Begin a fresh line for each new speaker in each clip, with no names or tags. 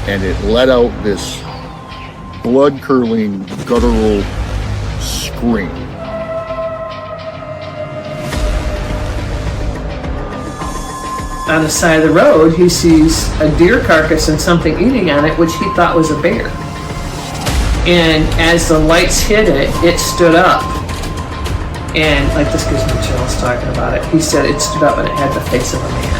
and it let out this blood-curdling, guttural scream.
On the side of the road, he sees a deer carcass and something eating on it, which he thought was a bear. And as the lights hit it, it stood up. And, like, this gives me chills talking about it. He said it stood up and it had the face of a man.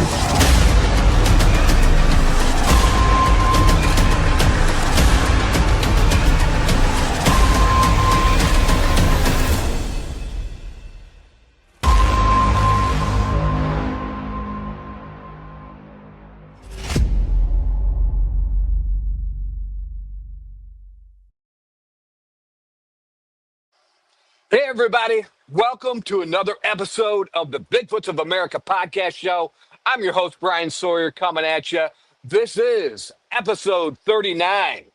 Hey, everybody. Welcome to another episode of the Bigfoots of America podcast show. I'm your host, Bryan Sawyer, coming at you. This is episode 39.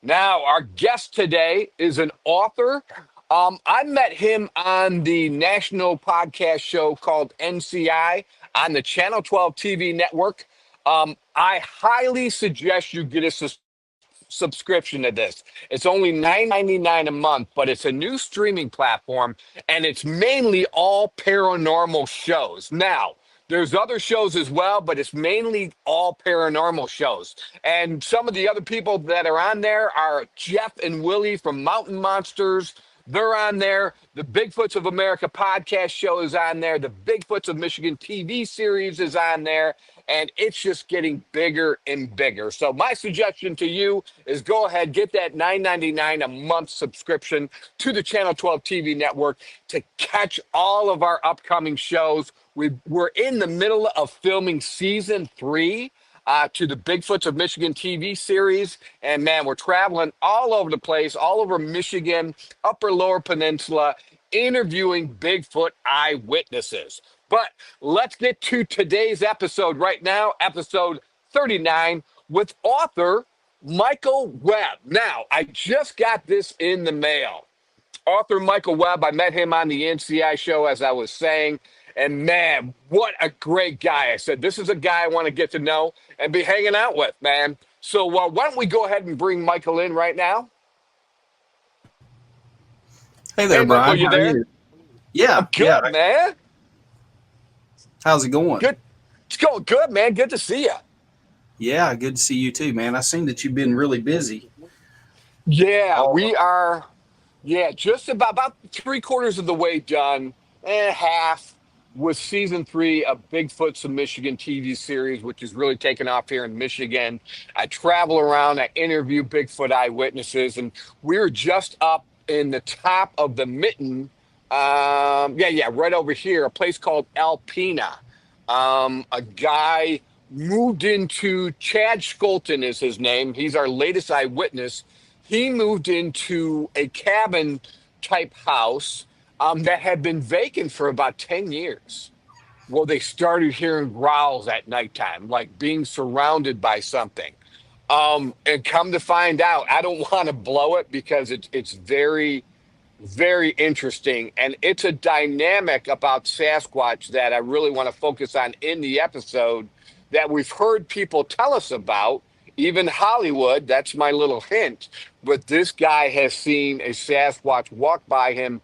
Now, our guest today is an author. I met him on the national podcast show called NCI on the Channel 12 TV network. I highly suggest you get a subscription to this. It's only $9.99 a month, but it's a new streaming platform, and it's mainly all paranormal shows. Now, there's other shows as well, but it's mainly all paranormal shows. And some of the other people that are on there are Jeff and Willie from Mountain Monsters. They're on there. The Bigfoots of America podcast show is on there. The Bigfoots of Michigan TV series is on there. And it's just getting bigger and bigger. So my suggestion to you is go ahead, get that $9.99 a month subscription to the Channel 12 TV network to catch all of our upcoming shows. We're in the middle of filming season 3 to the Bigfoots of Michigan TV series. And man, we're traveling all over the place, all over Michigan, upper lower peninsula, interviewing Bigfoot eyewitnesses. But let's get to today's episode right now, episode 39, with author Michael Webb. Now, I just got this in the mail. Author Michael Webb, I met him on the NCI show, as I was saying. And man, what a great guy. I said, this is a guy I want to get to know and be hanging out with, man. So why don't we go ahead and bring Michael in right now?
Hey there,
Michael,
Bryan.
you
How
there?
are you? Yeah,
I'm good, man.
How's it going?
Good. It's going good, man. Good to see you.
Yeah, good to see you too, man. I seen that you've been really busy.
Yeah, we are. Yeah, just about 3/4 of the way done, and half with season 3 of Bigfoots of Michigan TV series, which is really taking off here in Michigan. I travel around, I interview Bigfoot eyewitnesses, and we're just up in the top of the mitten. Right over here, a place called Alpena. A guy moved into, Chad Skolton is his name. He's our latest eyewitness. He moved into a cabin type house that had been vacant for about 10 years. Well, they started hearing growls at nighttime, like being surrounded by something. And come to find out, I don't want to blow it because it's very, very interesting. And it's a dynamic about Sasquatch that I really want to focus on in the episode that we've heard people tell us about, even Hollywood. That's my little hint. But this guy has seen a Sasquatch walk by him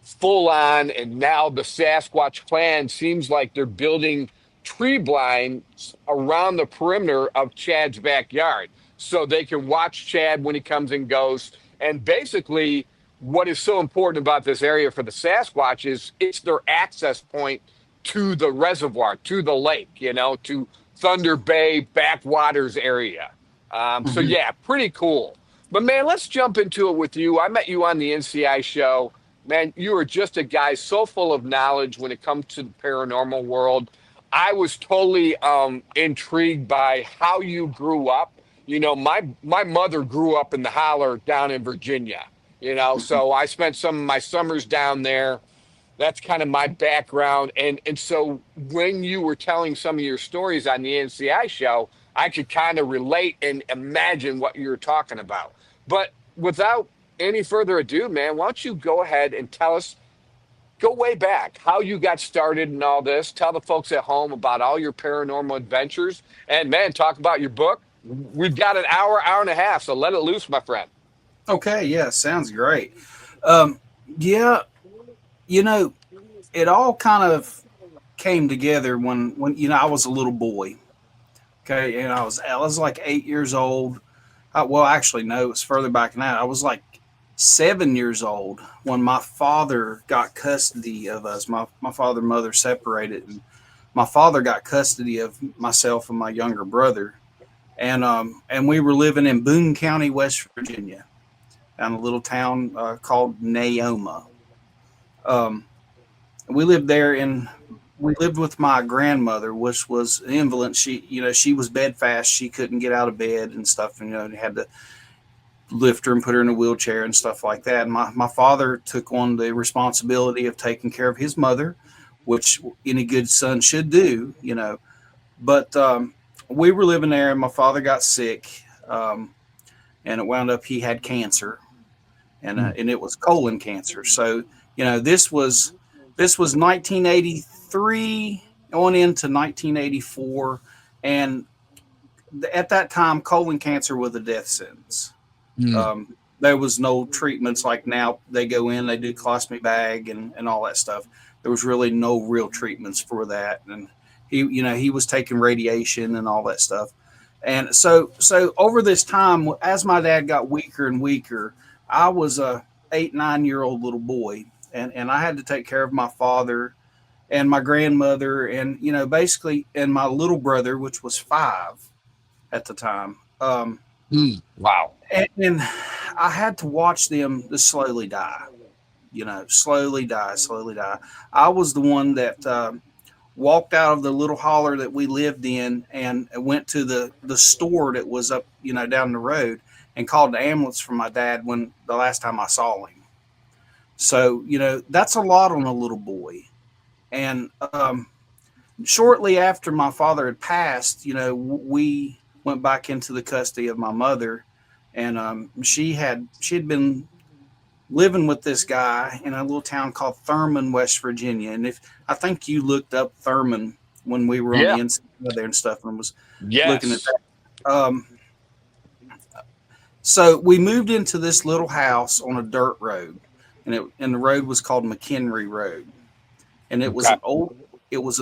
full on. And now the Sasquatch clan seems like they're building tree blinds around the perimeter of Chad's backyard so they can watch Chad when he comes and goes. And basically, what is so important about this area for the Sasquatch is it's their access point to the reservoir, to the lake, to Thunder Bay backwaters area. So yeah, pretty cool. But man, let's jump into it with you. I met you on the NCI show. Man, you are just a guy so full of knowledge when it comes to the paranormal world. I was totally intrigued by how you grew up. My mother grew up in the holler down in Virginia. So I spent some of my summers down there. That's kind of my background. And so when you were telling some of your stories on the NCI show, I could kind of relate and imagine what you were talking about. But without any further ado, man, why don't you go ahead and tell us, go way back, how you got started and all this. Tell the folks at home about all your paranormal adventures. And man, talk about your book, we've got an hour, hour and a half, so let it loose, my friend.
Okay, yeah, sounds great. Um, yeah, you know, it all kind of came together when I was a little boy. Okay, and I was like 8 years old. Well, actually, no, it was further back than that. I was like 7 years old when my father got custody of us. My father and mother separated, and my father got custody of myself and my younger brother, and we were living in Boone County, West Virginia, down a little town called Naoma. Um, we lived there in we lived with my grandmother, which was an invalid. She was bedfast. She couldn't get out of bed and stuff. And, had to lift her and put her in a wheelchair and stuff like that. And my father took on the responsibility of taking care of his mother, which any good son should do. But we were living there, and my father got sick, and it wound up he had cancer, and it was colon cancer. So this was 1983 on into 1984, and at that time, colon cancer was a death sentence.
Mm.
There was no treatments like now. They go in, they do colostomy bag and all that stuff. There was really no real treatments for that, and he was taking radiation and all that stuff. And so over this time, as my dad got weaker and weaker, I was a 8, 9 year old little boy, and I had to take care of my father and my grandmother, and basically, and my little brother, which was 5 at the time.
Wow.
And I had to watch them just slowly die. Slowly die, slowly die. I was the one that walked out of the little holler that we lived in and went to the store that was up, down the road, and called the ambulance for my dad when the last time I saw him. So, that's a lot on a little boy. And shortly after my father had passed, we went back into the custody of my mother, and she had been living with this guy in a little town called Thurman, West Virginia. And if I think you looked up Thurman when we were on
Yeah.
the inside there and stuff, and was looking at
Yes.
that. So we moved into this little house on a dirt road, and the road was called McHenry Road, and it was
Okay.
an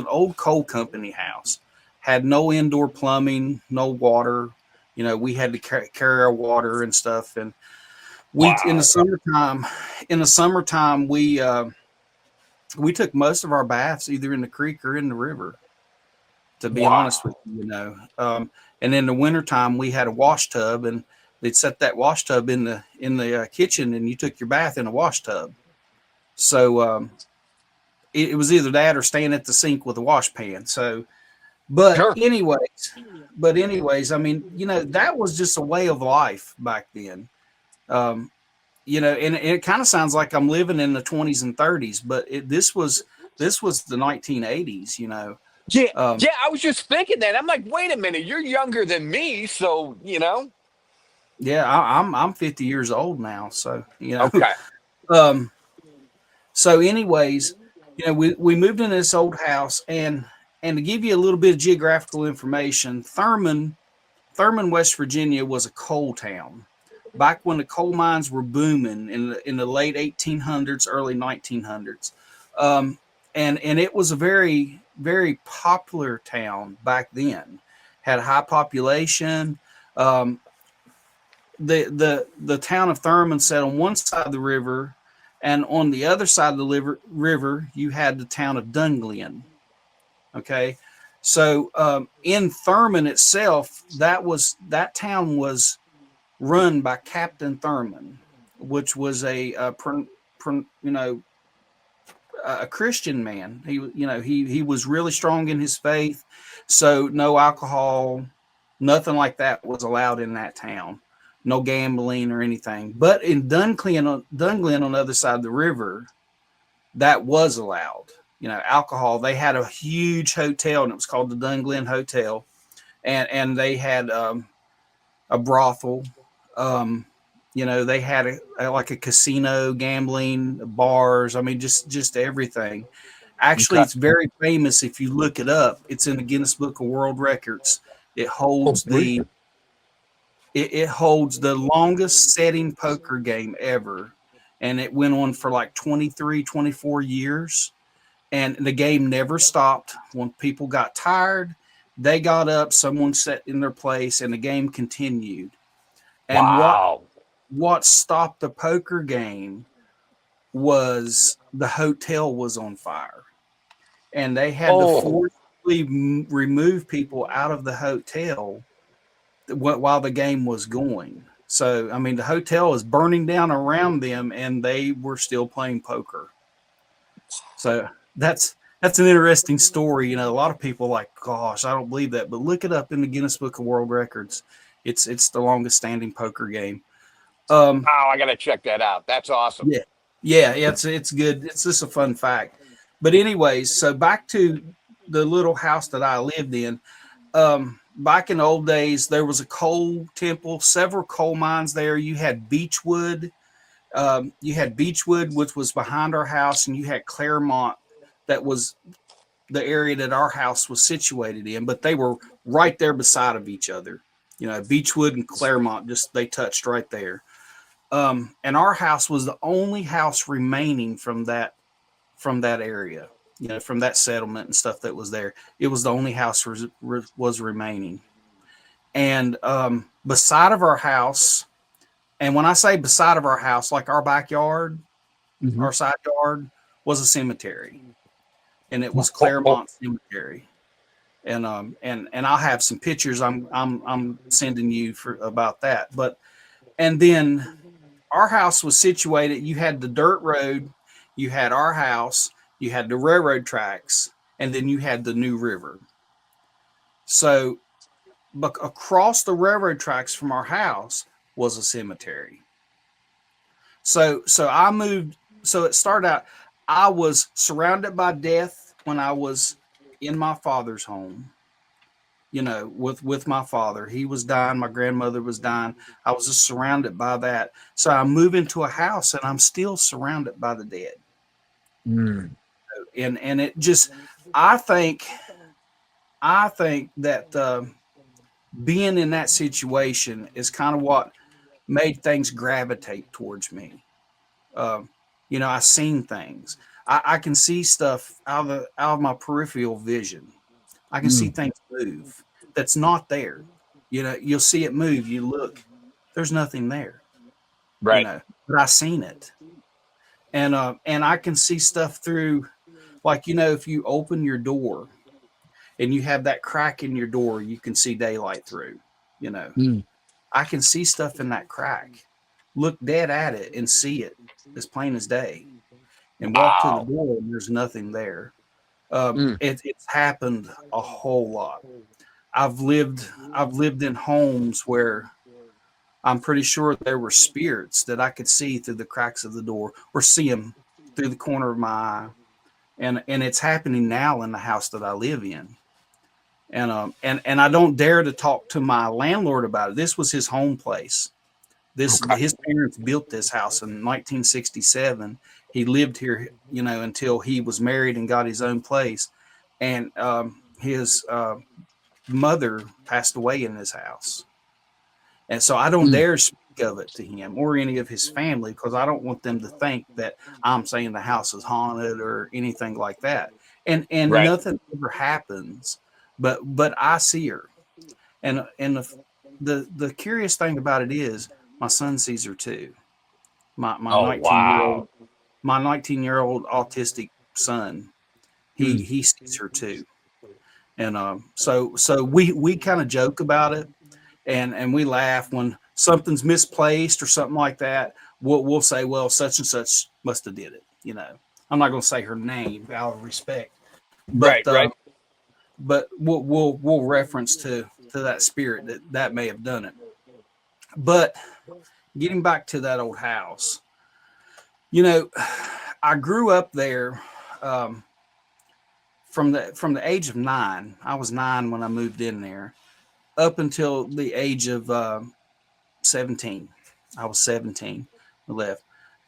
old coal company house. Had no indoor plumbing, no water. We had to carry our water and stuff. And we
Wow.
in the summertime, we took most of our baths either in the creek or in the river. To be
Wow.
honest with you. And in the wintertime, we had a wash tub, and they'd set that wash tub in the kitchen, and you took your bath in a wash tub. So it was either that or staying at the sink with a wash pan. So, but
Sure.
anyways, I mean, that was just a way of life back then. And it kind of sounds like I'm living in the 20s and 30s, but this was the 1980s.
Yeah.
Um,
Yeah. I was just thinking that. I'm like, wait a minute, you're younger than me, so
yeah, I'm 50 years old now, so
Okay.
Um, so anyways, we moved into this old house, and to give you a little bit of geographical information, Thurman, West Virginia was a coal town back when the coal mines were booming in the late 1800s, early 1900s. And it was a very, very popular town back then. Had a high population. Um, the town of Thurman sat on one side of the river, and on the other side of the river, you had the town of Dunglin. Okay, so in Thurman itself, that town was run by Captain Thurman, which was a Christian man. He was really strong in his faith, so no alcohol, nothing like that was allowed in that town. No gambling or anything. But in Dunglin on the other side of the river, that was allowed. Alcohol. They had a huge hotel, and it was called the Dunglin Hotel, and they had a brothel. They had like a casino, gambling, bars. I mean, just everything. Actually,
Okay.
it's very famous. If you look it up, it's in the Guinness Book of World Records. It
Oh,
holds
really?
It holds the longest setting poker game ever. And it went on for like 23, 24 years. And the game never stopped. When people got tired, they got up, someone sat in their place, and the game continued. And
Wow.
what stopped the poker game was the hotel was on fire, and they had to
Oh,
forcibly remove people out of the hotel while the game was going. So, I mean, the hotel is burning down around them, and they were still playing poker. So that's an interesting story. You know, a lot of people are like, gosh, I don't believe that, but look it up in the Guinness Book of World Records. It's the longest standing poker game. Um,
wow, I gotta check that out. That's awesome.
yeah, yeah, it's good. It's just a fun fact. But anyways, so back to the little house that I lived in. Back in the old days, there was a coal temple, several coal mines there. You had Beechwood, which was behind our house, and you had Claremont, that was the area that our house was situated in, but they were right there beside of each other. You know, Beechwood and Claremont, just they touched right there. And our house was the only house remaining from that area, you know, from that settlement and stuff that was there. It was the only house was remaining. And beside of our house, and when I say beside of our house, like our backyard,
Mhm.
our side yard was a cemetery, and it was
Oh, oh,
Claremont Cemetery. And I'll have some pictures I'm sending you for about that. But and then our house was situated. You had the dirt road, you had our house, you had the railroad tracks, and then you had the New River. So, but across the railroad tracks from our house was a cemetery. So I moved. So it started out. I was surrounded by death when I was in my father's home. You know, with my father, he was dying. My grandmother was dying. I was just surrounded by that. So I move into a house, and I'm still surrounded by the dead.
mm,
And it just, I think, I think that being in that situation is kind of what made things gravitate towards me. Um, you know, I seen things. I can see stuff out of my peripheral vision. I can see
mm.
things move that's not there. You know, you'll see it move. You look, there's nothing there. You
Right.
know, but I seen it, and I can see stuff through. Like, you know, if you open your door and you have that crack in your door, you can see daylight through. You know,
Mm.
I can see stuff in that crack. Look dead at it and see it as plain as day, and walk to the
Wow.
door and there's nothing there.
Mm.
It's happened a whole lot. I've lived in homes where I'm pretty sure there were spirits that I could see through the cracks of the door or see them through the corner of my eye. And it's happening now in the house that I live in. And I don't dare to talk to my landlord about it. This was his home place.
Okay.
His parents built this house in 1967. He lived here, you know, until he was married and got his own place. And his mother passed away in this house. And so I don't
Mm.
dare speak of it to him or any of his family because I don't want them to think that I'm saying the house is haunted or anything like that. And
Right.
nothing ever happens, but I see her. And the curious thing about it is my son sees her too. My
Oh,
19-year-old
wow.
my 19-year-old autistic son,
Mm.
he sees her too. And so we kind of joke about it, and we laugh when something's misplaced or something like that. We'll say, well, such and such must have did it. You know, I'm not going to say her name out of respect,
Right.
but
Right.
we'll reference to that spirit that may have done it. But getting back to that old house, you know, I grew up there. Um, from the age of 9, I was 9 when I moved in there, up until the age of 17. I was 17 I left.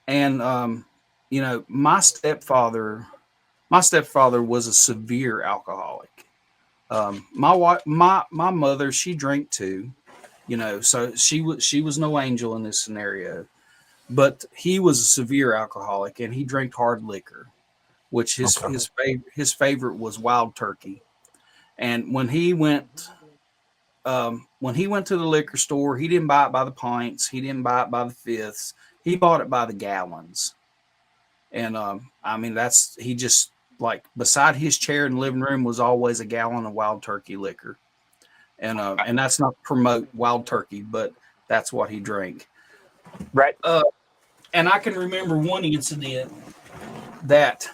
And you know, my stepfather was a severe alcoholic. My mother, she drank too, So she was no angel in this scenario. But he was a severe alcoholic, and he drank hard liquor, which
Okay.
his favorite was wild turkey. And when he went to the liquor store, he didn't buy it by the pints, he didn't buy it by the fifths, he bought it by the gallons. And I mean, that's he just like beside his chair in the living room was always a gallon of wild turkey liquor. And that's not to promote wild turkey, but that's what he drank.
Right.
And I can remember one incident that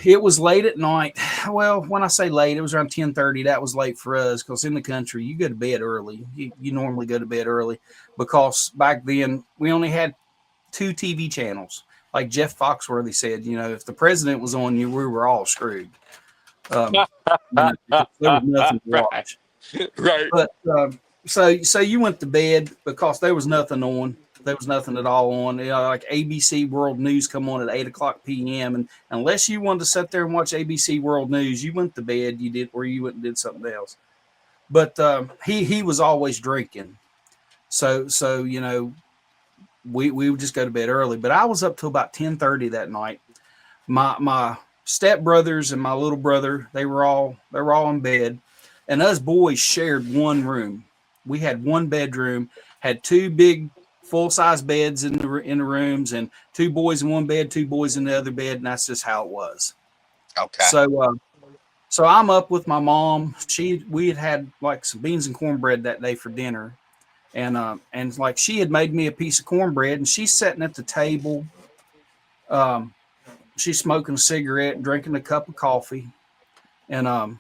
it was late at night. Well, when I say late, it was around 10:30. That was late for us because in the country, you go to bed early. You normally go to bed early because back then we only had two TV channels. Like Jeff Foxworthy said, if the president was on you, we were all screwed. There was nothing to
Right.
watch.
Right.
But so you went to bed because there was nothing on. There was nothing at all on. Like ABC World News come on at 8:00 p.m. And unless you wanted to sit there and watch ABC World News, you went to bed. You did, or you went and did something else. But he was always drinking. So we would just go to bed early. But I was up till about 10:30 that night. My stepbrothers and my little brother, they were all in bed, and us boys shared one room. We had one bedroom, had two big full-size beds in the rooms, and two boys in one bed, two boys in the other bed, and that's just how it was.
Okay.
So I'm up with my mom. We had like some beans and cornbread that day for dinner, and like she had made me a piece of cornbread, and she's sitting at the table. She's smoking a cigarette and drinking a cup of coffee. And I'm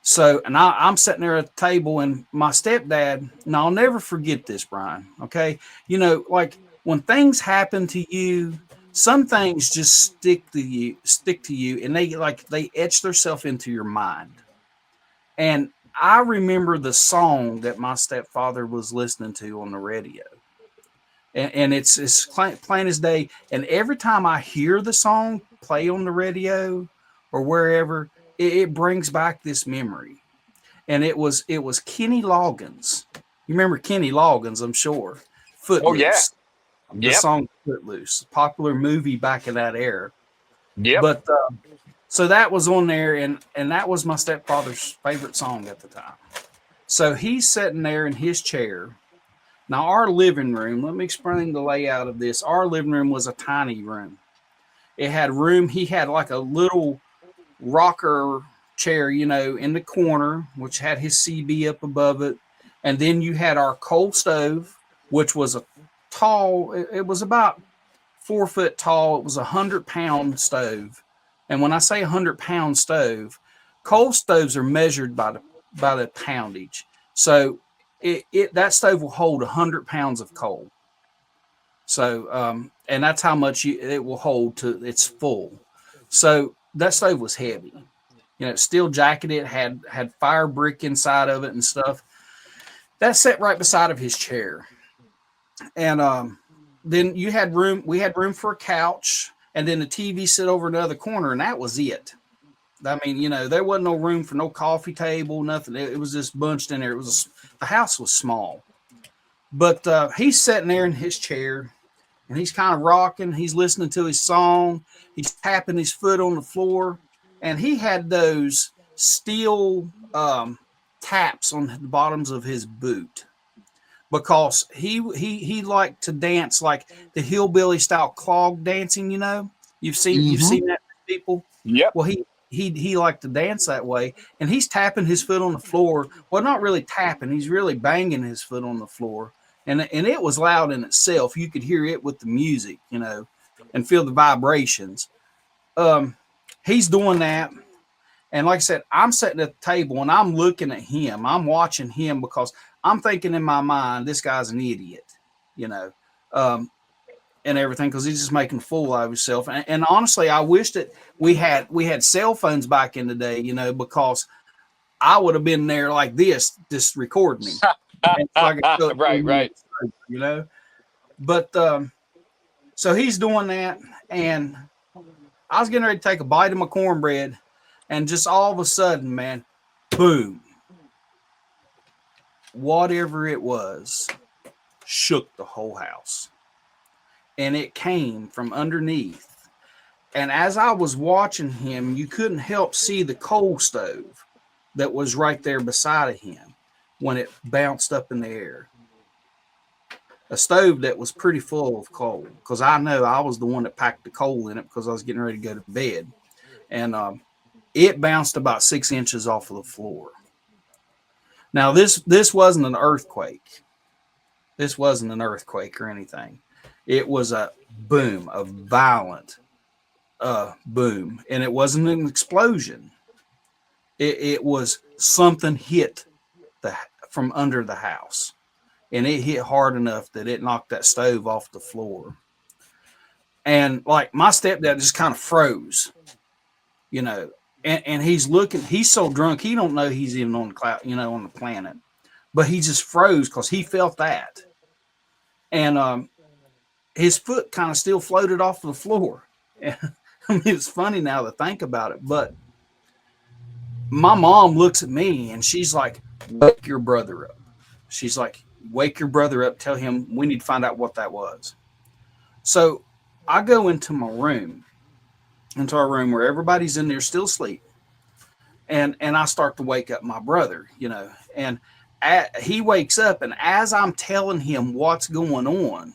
sitting there at the table, and my stepdad, and I'll never forget this, Bryan. Okay. Like when things happen to you, some things just stick to you, and they etch themselves into your mind. And I remember the song that my stepfather was listening to on the radio. And it's plain as day. And every time I hear the song play on the radio or wherever, it brings back this memory. And it was Kenny Loggins. You remember Kenny Loggins, I'm sure.
Oh yeah.
Footloose. The
Yep.
song Footloose, popular movie back in that era.
Yep.
But so that was on there, and that was my stepfather's favorite song at the time. So he's sitting there in his chair. Now, our living room, let me explain the layout of this. Our living room was a tiny room. It had room, he had like a little rocker chair, in the corner, which had his CB up above it. And then you had our coal stove, which was a tall, it was about 4 foot tall. It was 100-pound stove. And when I say 100-pound stove, coal stoves are measured by the poundage. So that stove will hold 100 pounds of coal. So, and that's how much it will hold to its full. So that stove was heavy. Steel jacketed, had fire brick inside of it and stuff. That sat right beside of his chair. And then we had room for a couch, and then the TV sit over in the other corner, and that was it. I mean, there wasn't no room for no coffee table, nothing. It was just bunched in there. The house was small. But he's sitting there in his chair, and he's kind of rocking. He's listening to his song. He's tapping his foot on the floor, and he had those steel taps on the bottoms of his boot because he liked to dance like the hillbilly style clog dancing. You've seen that people.
Yep.
Well, he liked to dance that way, and he's tapping his foot on the floor. Well, not really tapping; he's really banging his foot on the floor, and it was loud in itself. You could hear it with the music, and feel the vibrations. He's doing that, and like I said, I'm sitting at the table and I'm looking at him. I'm watching him because I'm thinking in my mind, this guy's an idiot, and everything, because he's just making a fool out of himself. And honestly, I wish that we had cell phones back in the day, because I would have been there like this, just recording him.
Right.
But so he's doing that, and I was getting ready to take a bite of my cornbread, and just all of a sudden, man, boom. whatever it was shook the whole house. And it came from underneath. And as I was watching him, you couldn't help see the coal stove that was right there beside of him when it bounced up in the air. A stove that was pretty full of coal, because I know I was the one that packed the coal in it because I was getting ready to go to bed. And it bounced about 6 inches off of the floor. Now, this wasn't an earthquake. This wasn't an earthquake or anything. It was a boom, a violent boom. And it wasn't an explosion. It was something hit from under the house. And it hit hard enough that it knocked that stove off the floor. And like my stepdad just kind of froze, you know, and he's looking, he's so drunk, he don't know he's even on the cloud, you know, on the planet, but he just froze because he felt that. And his foot kind of still floated off the floor. And, I mean, it's funny now to think about it, but my mom looks at me and she's like, wake your brother up. She's like, wake your brother up, tell him we need to find out what that was. So I go into our room where everybody's in there still asleep. And I start to wake up my brother, you know, and he wakes up, and as I'm telling him what's going on,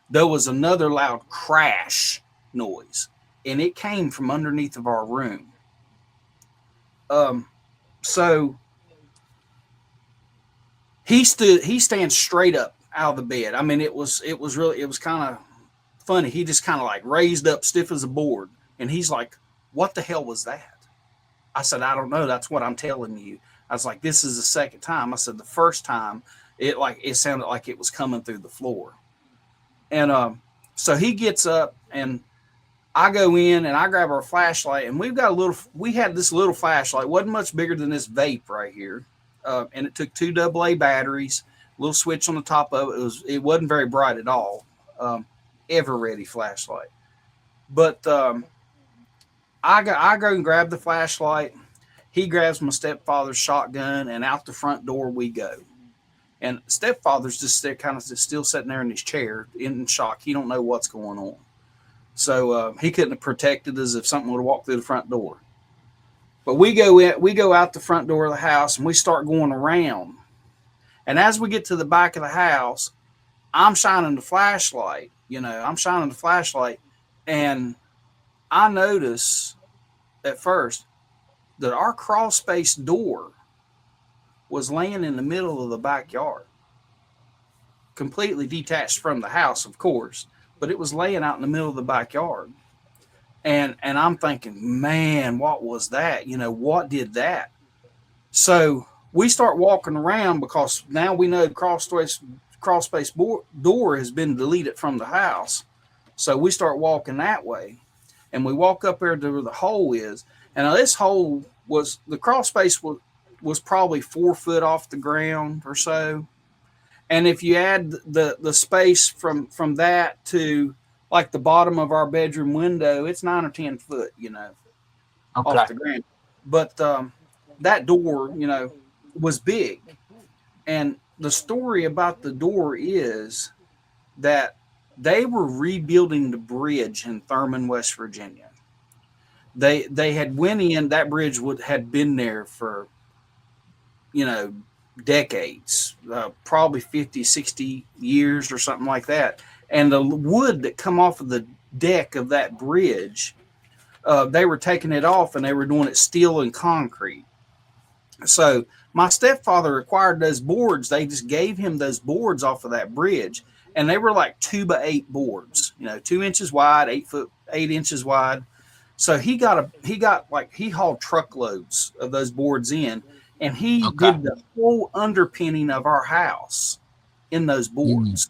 there was another loud crash noise, and it came from underneath of our room. So he stands straight up out of the bed. I mean, it was kind of funny. He just kind of like raised up stiff as a board, and he's like, what the hell was that? I said, I don't know. That's what I'm telling you. I was like, this is the second time. I said, the first time it sounded like it was coming through the floor. And so he gets up, and I go in and I grab our flashlight, and we had this little flashlight, wasn't much bigger than this vape right here. And it took 2 AA batteries, a little switch on the top of it. It wasn't very bright at all. Ever ready flashlight. But I go and grab the flashlight. He grabs my stepfather's shotgun, and out the front door we go. And stepfather's just there, kind of just still sitting there in his chair in shock. He don't know what's going on. So he couldn't have protected us if something would have walked through the front door. But we go out the front door of the house, and we start going around. And as we get to the back of the house, I'm shining the flashlight. And I notice at first that our crawl space door was laying in the middle of the backyard, completely detached from the house, of course, but it was laying out in the middle of the backyard. And I'm thinking, man, what was that? You know, what did that? So we start walking around, because now we know the crawl space door has been deleted from the house. So we start walking that way, and we walk up there to where the hole is. And now this hole the crawl space was probably 4 foot off the ground or so. And if you add the space from that to like the bottom of our bedroom window, it's 9 or 10 foot, you know, off the ground. But that door, you know, was big. And the story about the door is that they were rebuilding the bridge in Thurman, West Virginia. They had went in, that bridge had been there for, you know, decades, probably 50, 60 years or something like that. And the wood that come off of the deck of that bridge, they were taking it off, and they were doing it steel and concrete. So my stepfather acquired those boards. They just gave him those boards off of that bridge, and they were like 2x8 boards, you know, 2 inches wide, 8 inches wide. So he hauled truckloads of those boards in, and he did the whole underpinning of our house in those boards.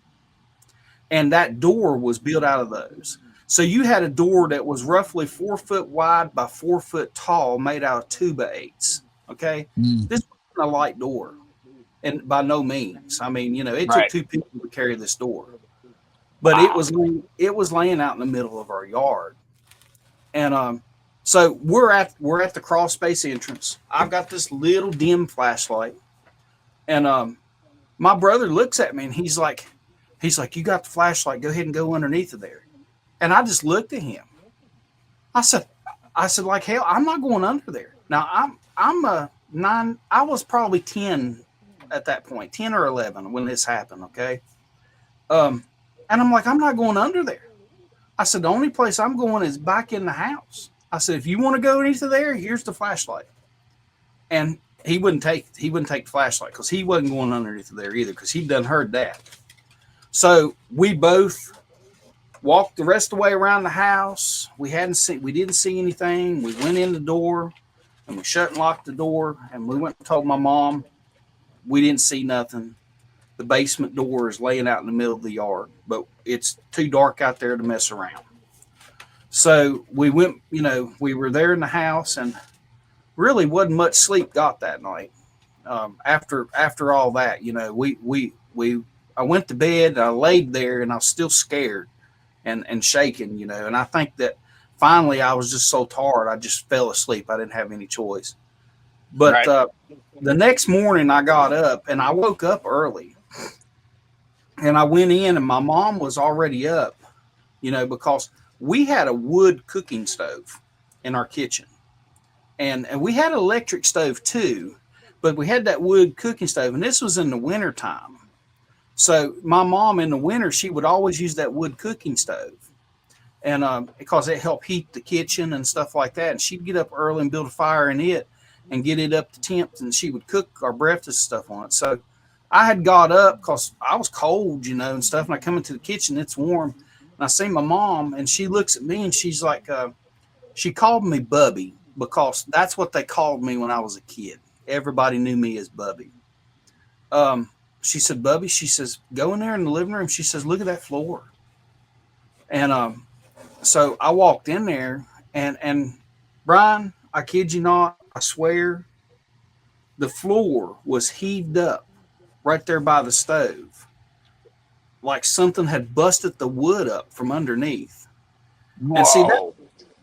And that door was built out of those. So you had a door that was roughly 4 foot wide by 4 foot tall, made out of 2x8s. Okay. This wasn't a light door, and by no means. I mean, you know, it took 2 people to carry this door, but it was laying out in the middle of our yard. And so we're at the crawl space entrance. I've got this little dim flashlight, and my brother looks at me and he's like, you got the flashlight, go ahead and go underneath of there. And I just looked at him. I said, like hell, I'm not going under there. Now I'm a 9, I was probably 10 at that point, 10 or 11 when this happened. Okay. And I'm like, I'm not going under there. I said, the only place I'm going is back in the house. I said, if you want to go into there, here's the flashlight. And he wouldn't take the flashlight because he wasn't going underneath there either because he'd done heard that. So we both walked the rest of the way around the house. We didn't see anything. We went in the door and we shut and locked the door. And we went and told my mom we didn't see nothing. The basement door is laying out in the middle of the yard, but it's too dark out there to mess around. So we went, we were there in the house and really wasn't much sleep got that night. After all that, I went to bed and I laid there and I was still scared and shaking, and I think that finally I was just so tired. I just fell asleep. I didn't have any choice. But
Right.
The next morning I got up and I woke up early and I went in and my mom was already up, because we had a wood cooking stove in our kitchen. And we had an electric stove too, but we had that wood cooking stove, and this was in the winter time. So my mom in the winter, she would always use that wood cooking stove, and because it helped heat the kitchen and stuff like that. And she'd get up early and build a fire in it and get it up to temp, and she would cook our breakfast stuff on it. So I had got up because I was cold, and stuff. And I come into the kitchen, it's warm, and I see my mom, and she looks at me and she's like, she called me Bubby, because that's what they called me when I was a kid. Everybody knew me as Bubby. She said, Bubby, she says, go in there in the living room. She says, look at that floor. And so I walked in there and Bryan, I kid you not, I swear, the floor was heaved up right there by the stove. Like something had busted the wood up from underneath.
Whoa.
And see,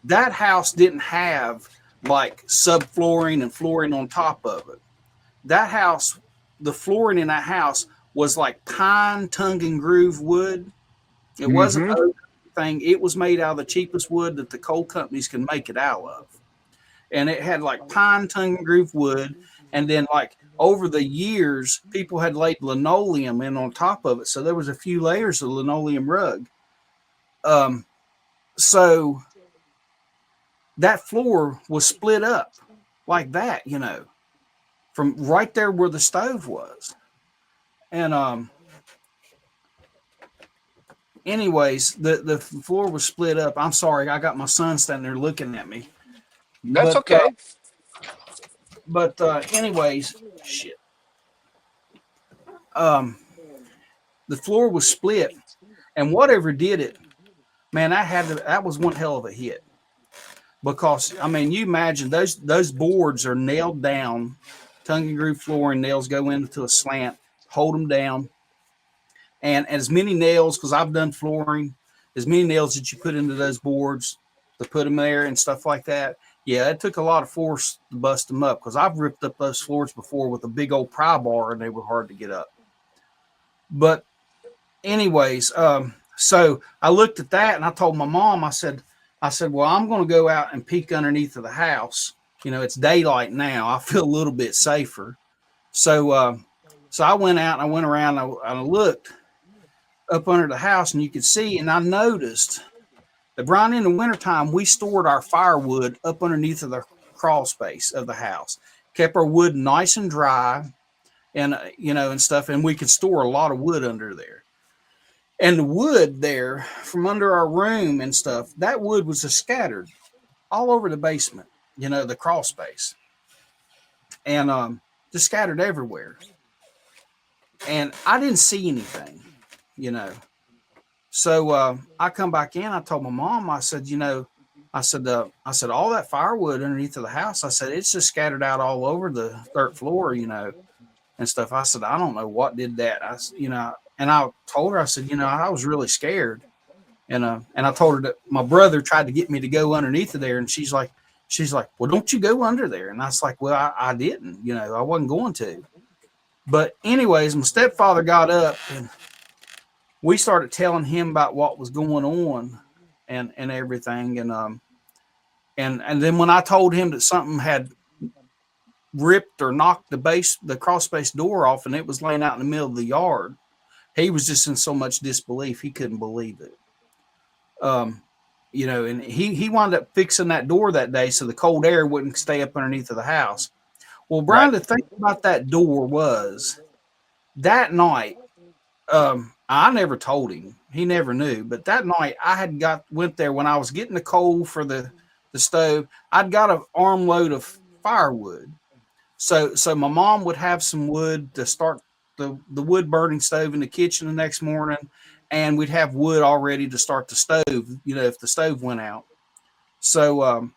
that house didn't have like subflooring and flooring on top of it. That house, the flooring in that house was like pine, tongue and groove wood. It wasn't anything. It was made out of the cheapest wood that the coal companies can make it out of. And it had like pine, tongue and groove wood. And then like over the years, people had laid linoleum in on top of it. So there was a few layers of linoleum rug. So that floor was split up like that, from right there where the stove was. And anyways, the floor was split up. I'm sorry, I got my son standing there looking at me.
That's okay.
But anyways, shit. The floor was split, and whatever did it, man, that was one hell of a hit. Because I mean, you imagine those boards are nailed down, tongue and groove flooring, nails go into a slant, hold them down, and as many nails, because I've done flooring, as many nails that you put into those boards to put them there and stuff like that. Yeah, it took a lot of force to bust them up, because I've ripped up those floors before with a big old pry bar and they were hard to get up. But anyways, so I looked at that and I told my mom, I said, well, I'm going to go out and peek underneath of the house. It's daylight now. I feel a little bit safer. So I went out and I went around and I looked up under the house, and you could see, and I noticed that, Bryan, in the wintertime, we stored our firewood up underneath of the crawl space of the house, kept our wood nice and dry and, and stuff. And we could store a lot of wood under there. And the wood there from under our room and stuff, that wood was just scattered all over the basement, the crawl space, and just scattered everywhere. And I didn't see anything, So I come back in. I told my mom, I said, I said, all that firewood underneath of the house, I said, it's just scattered out all over the dirt floor, and stuff. I said, I don't know what did that. And I told her, I said, I was really scared. And I told her that my brother tried to get me to go underneath of there. And she's like, well, don't you go under there? And I was like, well, I didn't, I wasn't going to. But anyways, my stepfather got up and we started telling him about what was going on and everything. And then when I told him that something had ripped or knocked the crawl space door off and it was laying out in the middle of the yard, he was just in so much disbelief he couldn't believe it. And he wound up fixing that door that day so the cold air wouldn't stay up underneath of the house. Well, Brian,
Right.
the thing about that door was that night, I never told him. He never knew. But that night went there when I was getting the coal for the stove. I'd got an armload of firewood. So my mom would have some wood to start the wood burning stove in the kitchen the next morning, and we'd have wood all ready to start the stove, if the stove went out. So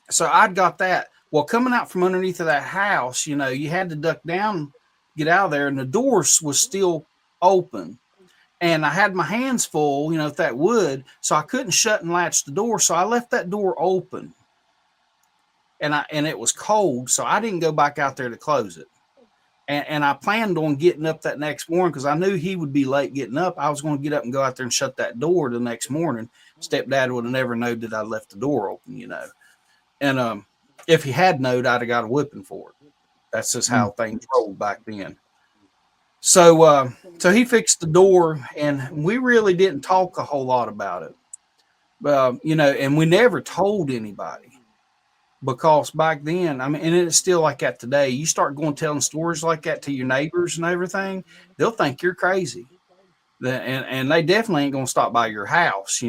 so I'd got that. Well, coming out from underneath of that house, you had to duck down, get out of there, and the doors was still open. And I had my hands full, with that wood, so I couldn't shut and latch the door. So I left that door open. And it was cold, so I didn't go back out there to close it. And I planned on getting up that next morning because I knew he would be late getting up. I was going to get up and go out there and shut that door the next morning. Stepdad would have never known that I left the door open, And if he had known, I'd have got a whipping for it. That's just how things rolled back then. So he fixed the door, and we really didn't talk a whole lot about it. And we never told anybody. Because back then, and it's still like that today, you start going telling stories like that to your neighbors and everything, they'll think you're crazy. And they definitely ain't going to stop by your house,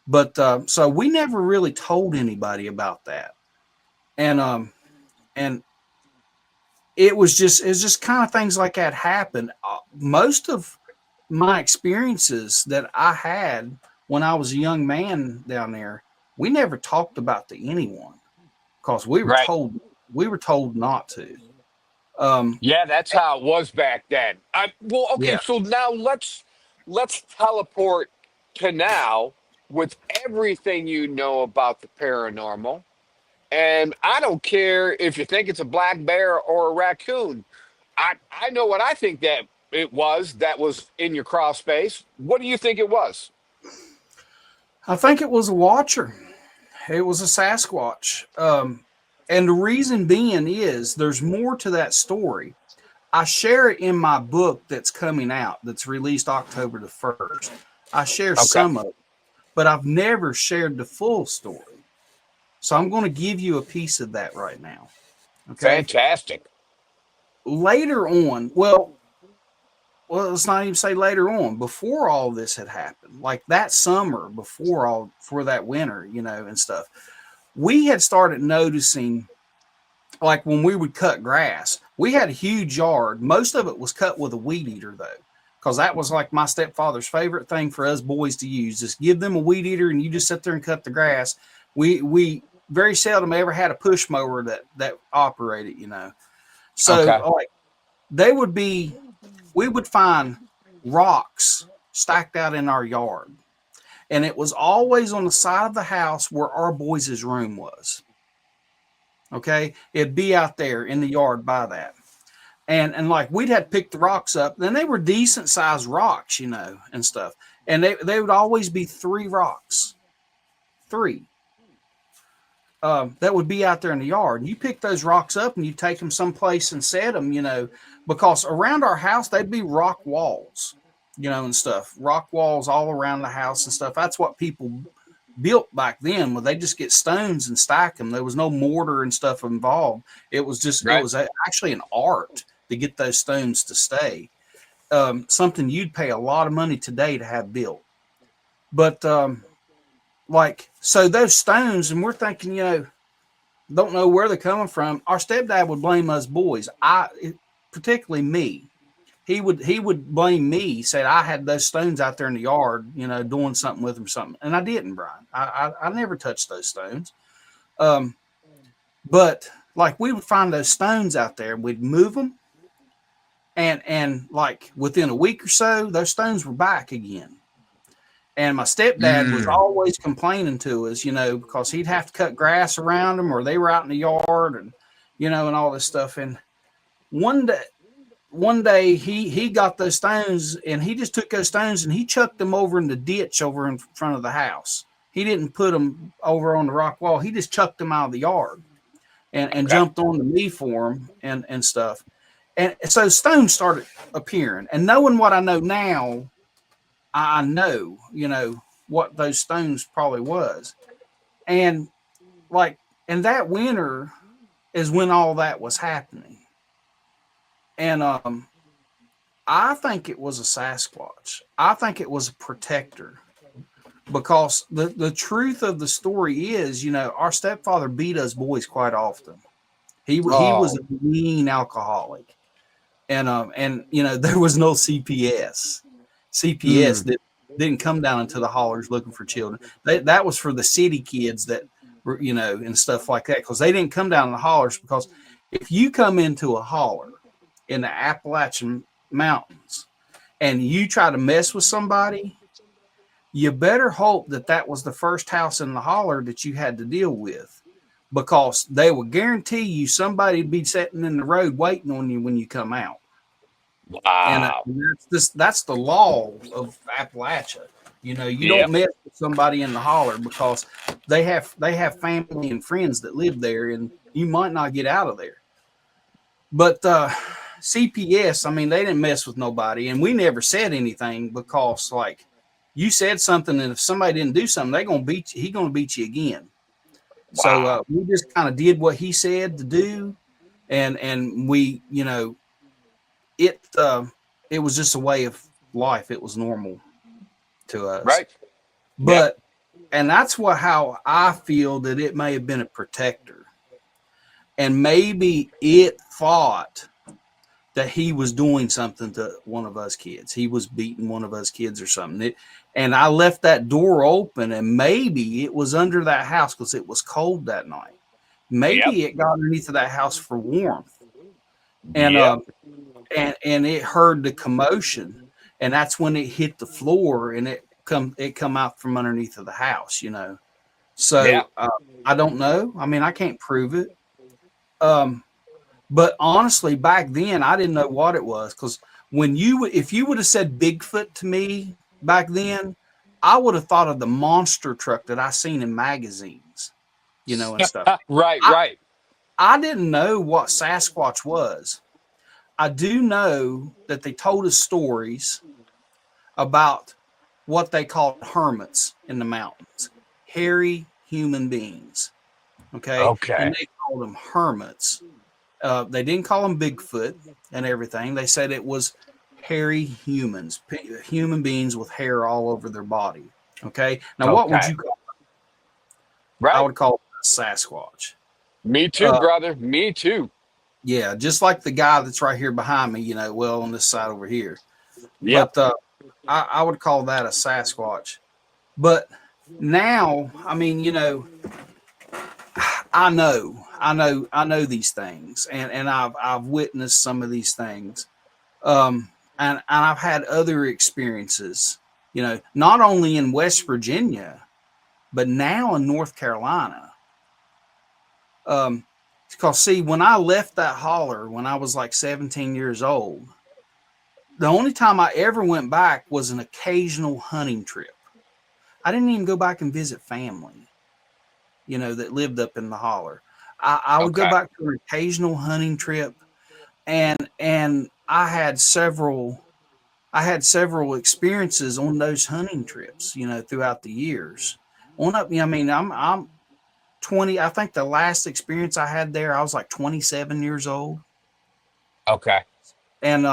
But so we never really told anybody about that. And it was just kind of things like that happened. Most of my experiences that I had when I was a young man down there, we never talked about to anyone because we were told not to.
Yeah, that's how it was back then. Okay,
Yeah.
so now let's teleport to now with everything you know about the paranormal. And I don't care if you think it's a black bear or a raccoon. I know what I think that it was that was in your crawl space. What do you think it was?
I think it was a watcher. It was a Sasquatch. And the reason being is there's more to that story. I share it in my book that's coming out, that's released October the 1st. I share
Okay.
some of it, but I've never shared the full story. So I'm going to give you a piece of that right now. Okay.
Fantastic.
Later on, well, let's not even say later on, before all this had happened, like that summer, for that winter, and stuff, we had started noticing, like when we would cut grass, we had a huge yard. Most of it was cut with a weed eater, though, because that was like my stepfather's favorite thing for us boys to use. Just give them a weed eater and you just sit there and cut the grass. We very seldom ever had a push mower that operated, So
Okay.
like we would find rocks stacked out in our yard. And it was always on the side of the house where our boys' room was. Okay. It'd be out there in the yard by that. And like we'd had to pick the rocks up. Then they were decent sized rocks, and stuff. And they would always be 3 rocks. 3. That would be out there in the yard. And you pick those rocks up and you take them someplace and set them, because around our house, they'd be rock walls, and stuff. Rock walls all around the house and stuff. That's what people built back then. Well, they just get stones and stack them. There was no mortar and stuff involved. It was just,
Right.
it was actually an art to get those stones to stay. Something you'd pay a lot of money today to have built. But, so those stones, and we're thinking, don't know where they're coming from. Our stepdad would blame us boys. Particularly me. He would blame me. He said I had those stones out there in the yard, doing something with them, something, and I didn't, Brian. I never touched those stones. But like we would find those stones out there, we'd move them, and like within a week or so, those stones were back again. And my stepdad was always complaining to us, because he'd have to cut grass around them or they were out in the yard and, and all this stuff. And one day one day he got those stones and he just took those stones and he chucked them over in the ditch over in front of the house. He didn't put them over on the rock wall. He just chucked them out of the yard and
Okay.
jumped on to me for him and stuff. And so stones started appearing. And knowing what I know now, I know, what those stones probably was. And like, and that winter is when all that was happening. And I think it was a Sasquatch. I think it was a protector because the truth of the story is, our stepfather beat us boys quite often. He was
Oh,
a mean alcoholic, and there was no CPS. CPS
mm,
didn't come down into the hollers looking for children. That was for the city kids that were, and stuff like that, because they didn't come down in the hollers. Because if you come into a holler in the Appalachian Mountains and you try to mess with somebody, you better hope that that was the first house in the holler that you had to deal with, because they will guarantee you somebody would be sitting in the road waiting on you when you come out. And
wow.
that's the law of Appalachia. You don't
Yep.
mess with somebody in the holler because they have family and friends that live there, and you might not get out of there. But CPS, I mean, they didn't mess with nobody, and we never said anything because, like, you said something, and if somebody didn't do something, they gonna beat you. He gonna beat you again. So
Wow.
we just kind of did what he said to do, and we, it it was just a way of life. It was normal to us.
Right. Yep.
But and that's how I feel that it may have been a protector, and maybe it thought that he was doing something to one of us kids. He was beating one of us kids or something. And I left that door open, and maybe it was under that house because it was cold that night.
Yep.
Maybe it got underneath of that house for warmth, and
Yep.
and it heard the commotion, and that's when it hit the floor, and it come out from underneath of the house.
Yeah.
So I don't know. I mean, I can't prove it. Um, But honestly, back then I didn't know what it was, because if you would have said Bigfoot to me back then, I would have thought of the monster truck that I seen in magazines, and stuff.
Right.
I
Right.
I didn't know what Sasquatch was. I do know that they told us stories about what they called hermits in the mountains, hairy human beings. Okay, and
Okay.
they called them hermits. They didn't call them Bigfoot and everything. They said it was hairy humans, human beings with hair all over their body. Okay. Now, what would
Okay.
you call? I
Right.
would call it Sasquatch.
Me too,
Uh,
brother. Me too.
yeah, just like the guy that's right here behind me. Well, on this side over here.
Yep.
But I would call that a Sasquatch. But now, I mean, I know these things, and I've witnessed some of these things. And I've had other experiences, not only in West Virginia, but now in North Carolina. Because see, when I left that holler when I was like 17 years old, the only time I ever went back was an occasional hunting trip. I didn't even go back and visit family, that lived up in the holler. I would go
Okay.
back to an occasional hunting trip, and I had several experiences on those hunting trips, throughout the years. I mean, I'm 20. I think the last experience I had there, I was like 27 years old,
Okay.
and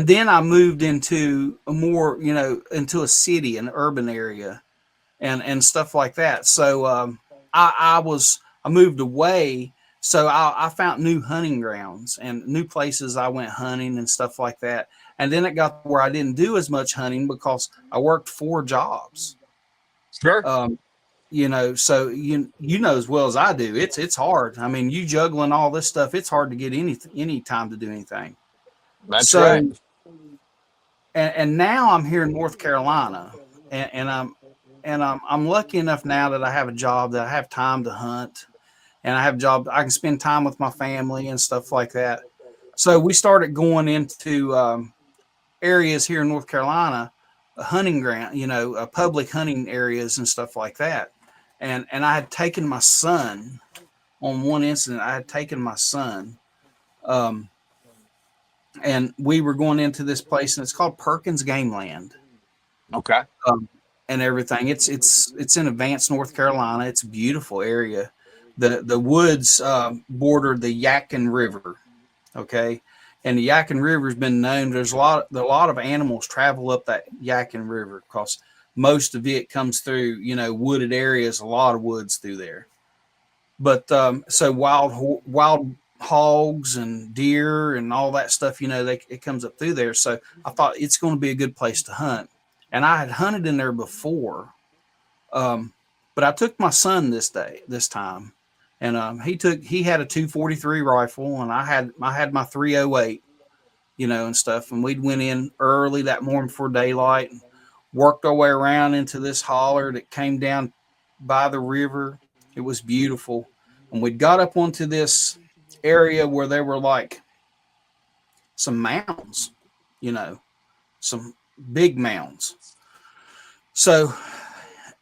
then I moved into a more, into a city, an urban area, and stuff like that. So I moved away. So I found new hunting grounds and new places I went hunting and stuff like that. And then it got where I didn't do as much hunting because I worked 4 jobs.
Sure.
Um, so you know as well as I do, it's hard. I mean, you juggling all this stuff, it's hard to get any time to do anything.
That's right.
So and now I'm here in North Carolina, and I'm lucky enough now that I have a job that I have time to hunt, and I have a job I can spend time with my family and stuff like that. So we started going into areas here in North Carolina, a hunting ground, public hunting areas and stuff like that. And I had taken my son on one incident. I had taken my son, and we were going into this place, and it's called Perkins Game Land.
Okay.
And everything. It's in Advance, North Carolina. It's a beautiful area. The woods border the Yadkin River. Okay. And the Yadkin River has been known. There's a lot of animals travel up that Yadkin River because most of it comes through, wooded areas, a lot of woods through there. But so wild hogs and deer and all that stuff, it comes up through there. So I thought it's going to be a good place to hunt. And I had hunted in there before. But I took my son this time. And he had a 243 rifle, and I had my 308, and stuff. And we'd went in early that morning before daylight and worked our way around into this holler that came down by the river. It was beautiful. And we'd got up onto this area where there were like some mounds, some big mounds. So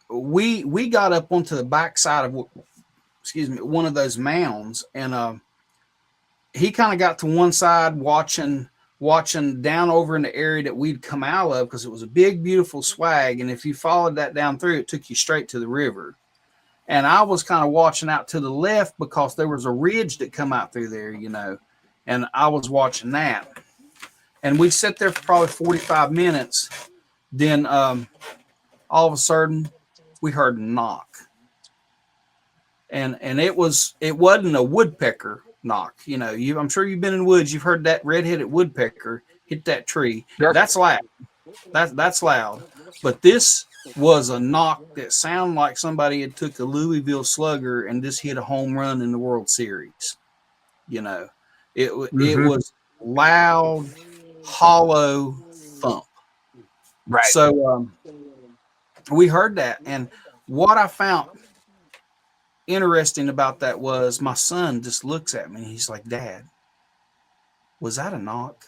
we got up onto the backside of one of those mounds, and he kind of got to one side watching down over in the area that we'd come out of, because it was a big, beautiful swag. And if you followed that down through, it took you straight to the river. And I was kind of watching out to the left because there was a ridge that come out through there, and I was watching that. And we sat there for probably 45 minutes. Then all of a sudden we heard a knock. And it wasn't a woodpecker knock. I'm sure you've been in the woods. You've heard that red-headed woodpecker hit that tree. Sure. That's loud. That's loud. But this was a knock that sounded like somebody had took a Louisville Slugger and just hit a home run in the World Series. It was loud, hollow thump.
Right.
So we heard that, and what I found interesting about that was my son just looks at me. He's like, "Dad, was that a knock?"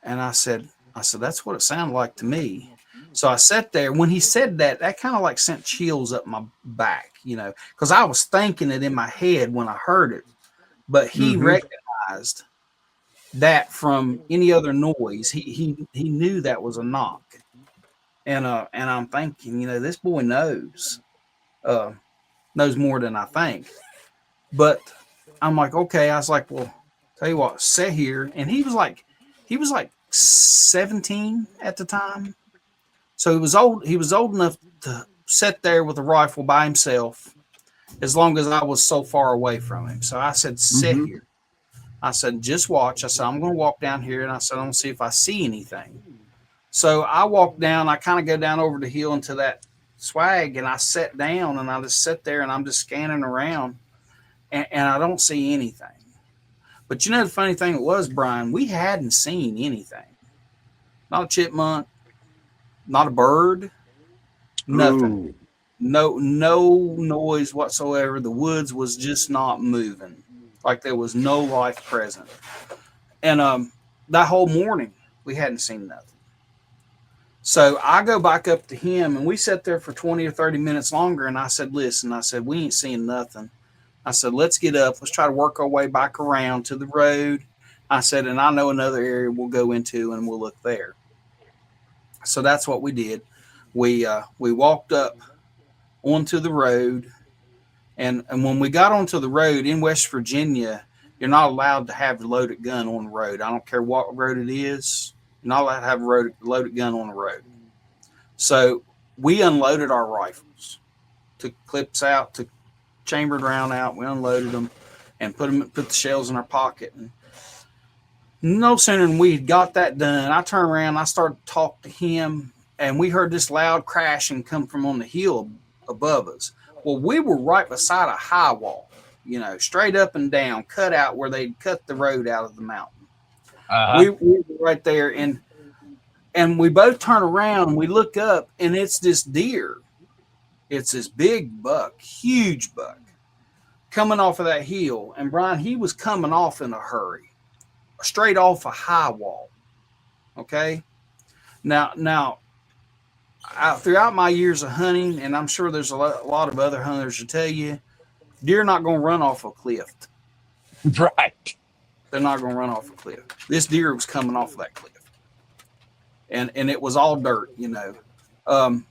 And I said, "That's what it sounded like to me." So I sat there. When he said that, that kind of like sent chills up my back, because I was thinking it in my head when I heard it, but he recognized that from any other noise. He knew that was a knock. And I'm thinking, this boy knows more than I think. But I'm like, okay. I was like, well, tell you what, sit here. And he was like 17 at the time. So he was old enough to sit there with a rifle by himself as long as I was so far away from him. So I said, sit here. I said, just watch. I said, I'm going to walk down here. And I said, I'm going to see if I see anything. So I walked down. I kind of go down over the hill into that swag, and I sat down, and I just sit there, and I'm just scanning around, and I don't see anything. But the funny thing was, Brian, we hadn't seen anything. Not a chipmunk, not a bird, nothing. Ooh. No noise whatsoever. The woods was just not moving. Like there was no life present. And that whole morning, we hadn't seen nothing. So I go back up to him, and we sat there for 20 or 30 minutes longer. And I said, listen, we ain't seeing nothing. I said, let's get up. Let's try to work our way back around to the road. I said, and I know another area we'll go into, and we'll look there. So that's what we did. We walked up onto the road. And when we got onto the road in West Virginia, you're not allowed to have a loaded gun on the road. I don't care what road it is. You're not allowed to have a loaded gun on the road. So we unloaded our rifles, took clips out, took chambered round out. We unloaded them and put the shells in our pocket. And no sooner than we got that done, I turned around, I started to talk to him, and we heard this loud crashing come from on the hill above us. Well, we were right beside a high wall, straight up and down, cut out where they'd cut the road out of the mountain. We were right there, and we both turn around and we look up, and it's this deer. It's this big buck, huge buck, coming off of that hill. And Bryan, he was coming off in a hurry, straight off a high wall. Okay. Now, throughout my years of hunting, and I'm sure there's a lot of other hunters to tell you, deer are not going to run off a cliff.
Right.
They're not going to run off a cliff. This deer was coming off of that cliff, and it was all dirt, you know.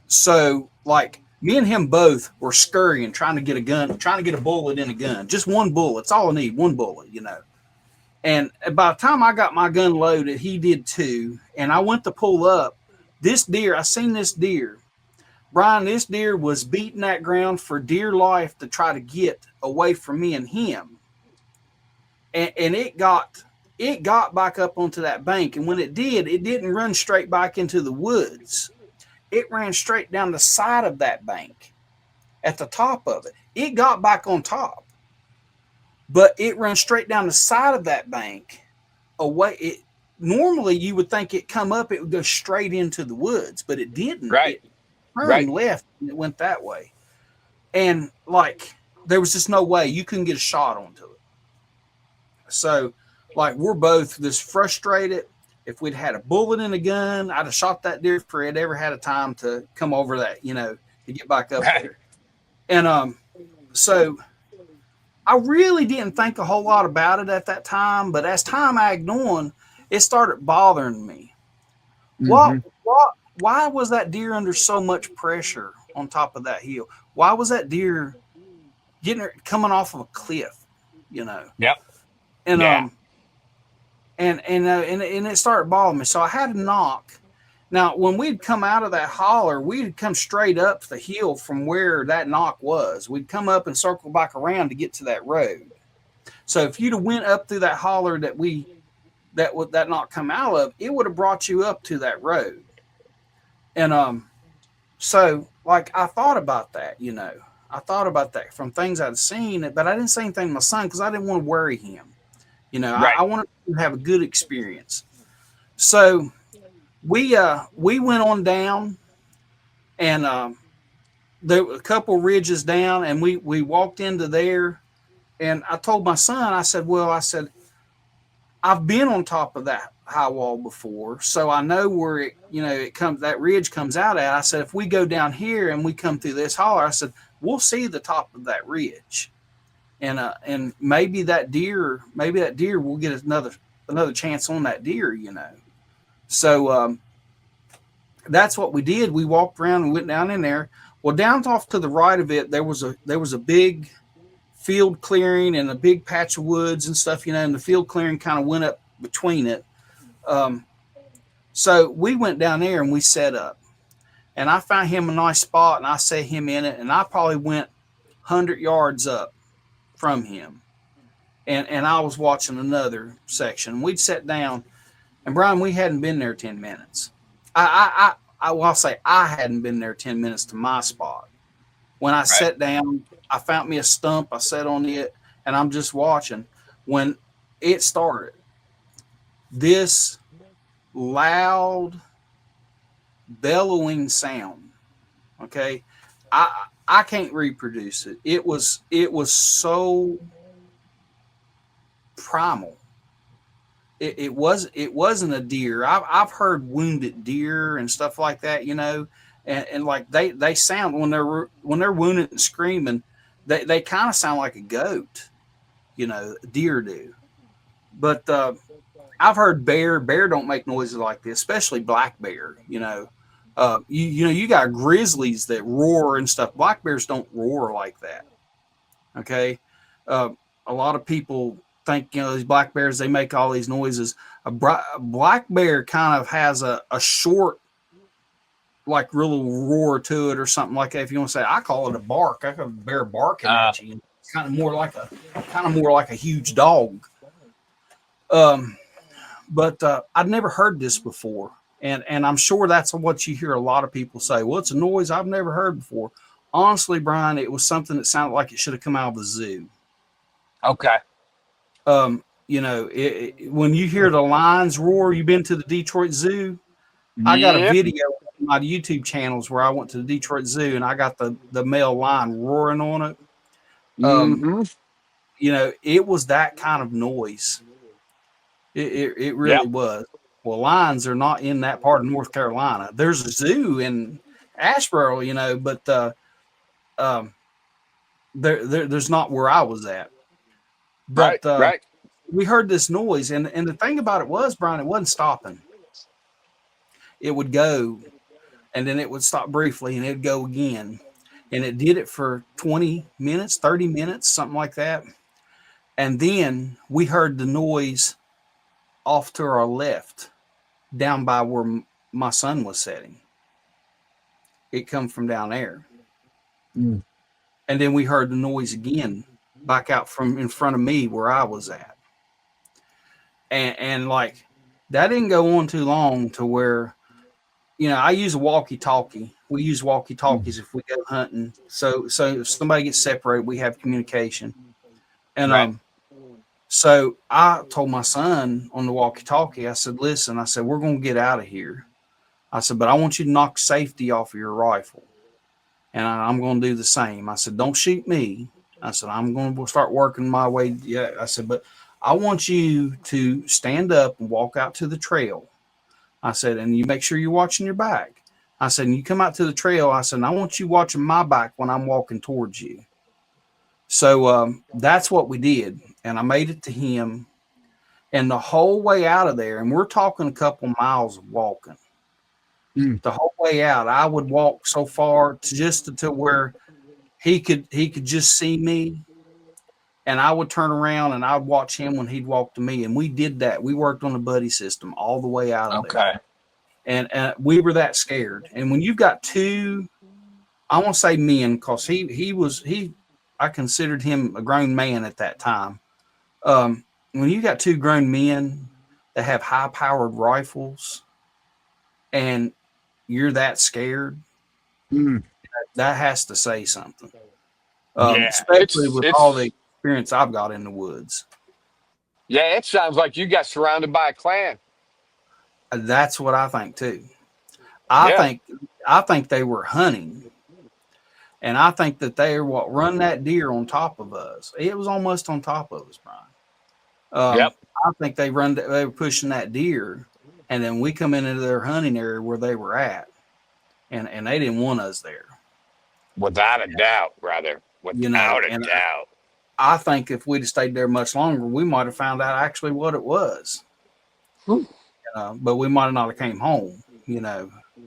So like me and him both were scurrying, trying to get a gun, trying to get a bullet in a gun. Just one bullet. It's all I need, one bullet, you know. And by the time I got my gun loaded, he did too. And I went to pull up. This deer, I seen this deer. Bryan, this deer was beating that ground for dear life to try to get away from me and him. And it got back up onto that bank. And when it did, it didn't run straight back into the woods. It ran straight down the side of that bank at the top of it. It got back on top, but it ran straight down the side of that bank away. Normally you would think it come up, it would go straight into the woods, but it didn't.
Right.
It turned left and it went that way. And like, there was just no way you couldn't get a shot onto it. So like, we're both just frustrated. If we'd had a bullet in a gun, I'd have shot that deer before it ever had a time to come over that, you know, to get back up there. And so I really didn't think a whole lot about it at that time, but as time agged on, it started bothering me.
Mm-hmm.
Why was that deer under so much pressure on top of that hill? Why was that deer coming off of a cliff, you know?
Yep.
And
yeah.
And it started bothering me. So I had to knock. Now, when we'd come out of that holler, we'd come straight up the hill from where that knock was. We'd come up and circle back around to get to that road. So if you'd have went up through that holler that knock come out of, it would have brought you up to that road. And so like I thought about that, you know. I thought about that from things I'd seen, but I didn't say anything to my son because I didn't want to worry him. You know, I wanted to have a good experience. So we went on down, and there were a couple ridges down, and we walked into there, and I told my son, I said, I've been on top of that high wall before, so I know where that ridge comes out at. I said, if we go down here and we come through this holler, I said, we'll see the top of that ridge. And maybe that deer will get another chance on that deer, you know. So that's what we did. We walked around and went down in there. Well, down off to the right of it, there was a big field clearing and a big patch of woods and stuff, you know. And the field clearing kind of went up between it. So we went down there and we set up. And I found him a nice spot, and I set him in it. And I probably went 100 yards up from him, and I was watching another section. We'd sat down, and Bryan, we hadn't been there 10 minutes. I'll say I hadn't been there 10 minutes to my spot. When I sat down, I found me a stump. I sat on it, and I'm just watching. When it started, this loud bellowing sound. Okay, I can't reproduce it. It was so primal. It wasn't a deer. I've heard wounded deer and stuff like that, you know, and like they sound when they're wounded and screaming, they kind of sound like a goat, you know, deer do. But I've heard bear don't make noises like this, especially black bear, you know. You got grizzlies that roar and stuff. Black bears don't roar like that. Okay. A lot of people think, you know, these black bears, they make all these noises. A black bear kind of has a short, like little roar to it or something like that. If you want to say, I call it a bark. I have a bear barking at you. It's kind of more like a huge dog. But I'd never heard this before. And I'm sure that's what you hear a lot of people say. Well, it's a noise I've never heard before. Honestly, Bryan, it was something that sounded like it should have come out of the zoo.
Okay.
You know, when you hear the lions roar, you've been to the Detroit Zoo. I got a video on my YouTube channels where I went to the Detroit Zoo and I got the male lion roaring on it.
Mm-hmm.
It was that kind of noise. It really
Yep.
was. Well, lions are not in that part of North Carolina. There's a zoo in Asheboro, but um, there's not where I was at.
Right.
But
Right.
we heard this noise, and the thing about it was, Brian, it wasn't stopping. It would go, and then it would stop briefly, and it'd go again, and it did it for 20 minutes, 30 minutes, something like that. And then we heard the noise off to our left, down by where my son was sitting. It come from down there.
Mm.
And then we heard the noise again back out from in front of me where I was at. And like that didn't go on too long to where, I use a walkie-talkie. We use walkie-talkies if we go hunting. So if somebody gets separated, we have communication. And
Right.
so I told my son on the walkie-talkie, I said, listen, I said, we're gonna get out of here. I said, but I want you to knock safety off of your rifle. And I'm going to do the same. I said, don't shoot me. I said, I'm going to start working my way. Yeah. I said, but I want you to stand up and walk out to the trail. I said, and you make sure you're watching your back. I said, and you come out to the trail. I said, and I want you watching my back when I'm walking towards you. So that's what we did. And I made it to him. And the whole way out of there, and we're talking a couple miles of walking.
Mm.
The whole way out, I would walk so far to where he could just see me, and I would turn around and I'd watch him when he'd walk to me. And we did that. We worked on the buddy system all the way out of
Okay.
there. And we were that scared. And when you've got two, I won't say men, because I considered him a grown man at that time. When you got two grown men that have high powered rifles and you're that scared, that has to say something.
Yeah.
Especially with all the experience I've got in the woods.
Yeah, it sounds like you got surrounded by a clan.
That's what I think too.
Yeah.
I think they were hunting, and I think that they were what run that deer on top of us. It was almost on top of us, Brian.
Yep.
I think they were pushing that deer, and then we come into their hunting area where they were at, and they didn't want us there.
Without a doubt, brother. Without a
And
doubt.
I think if we'd have stayed there much longer, we might have found out actually what it was. But we might have not have came home.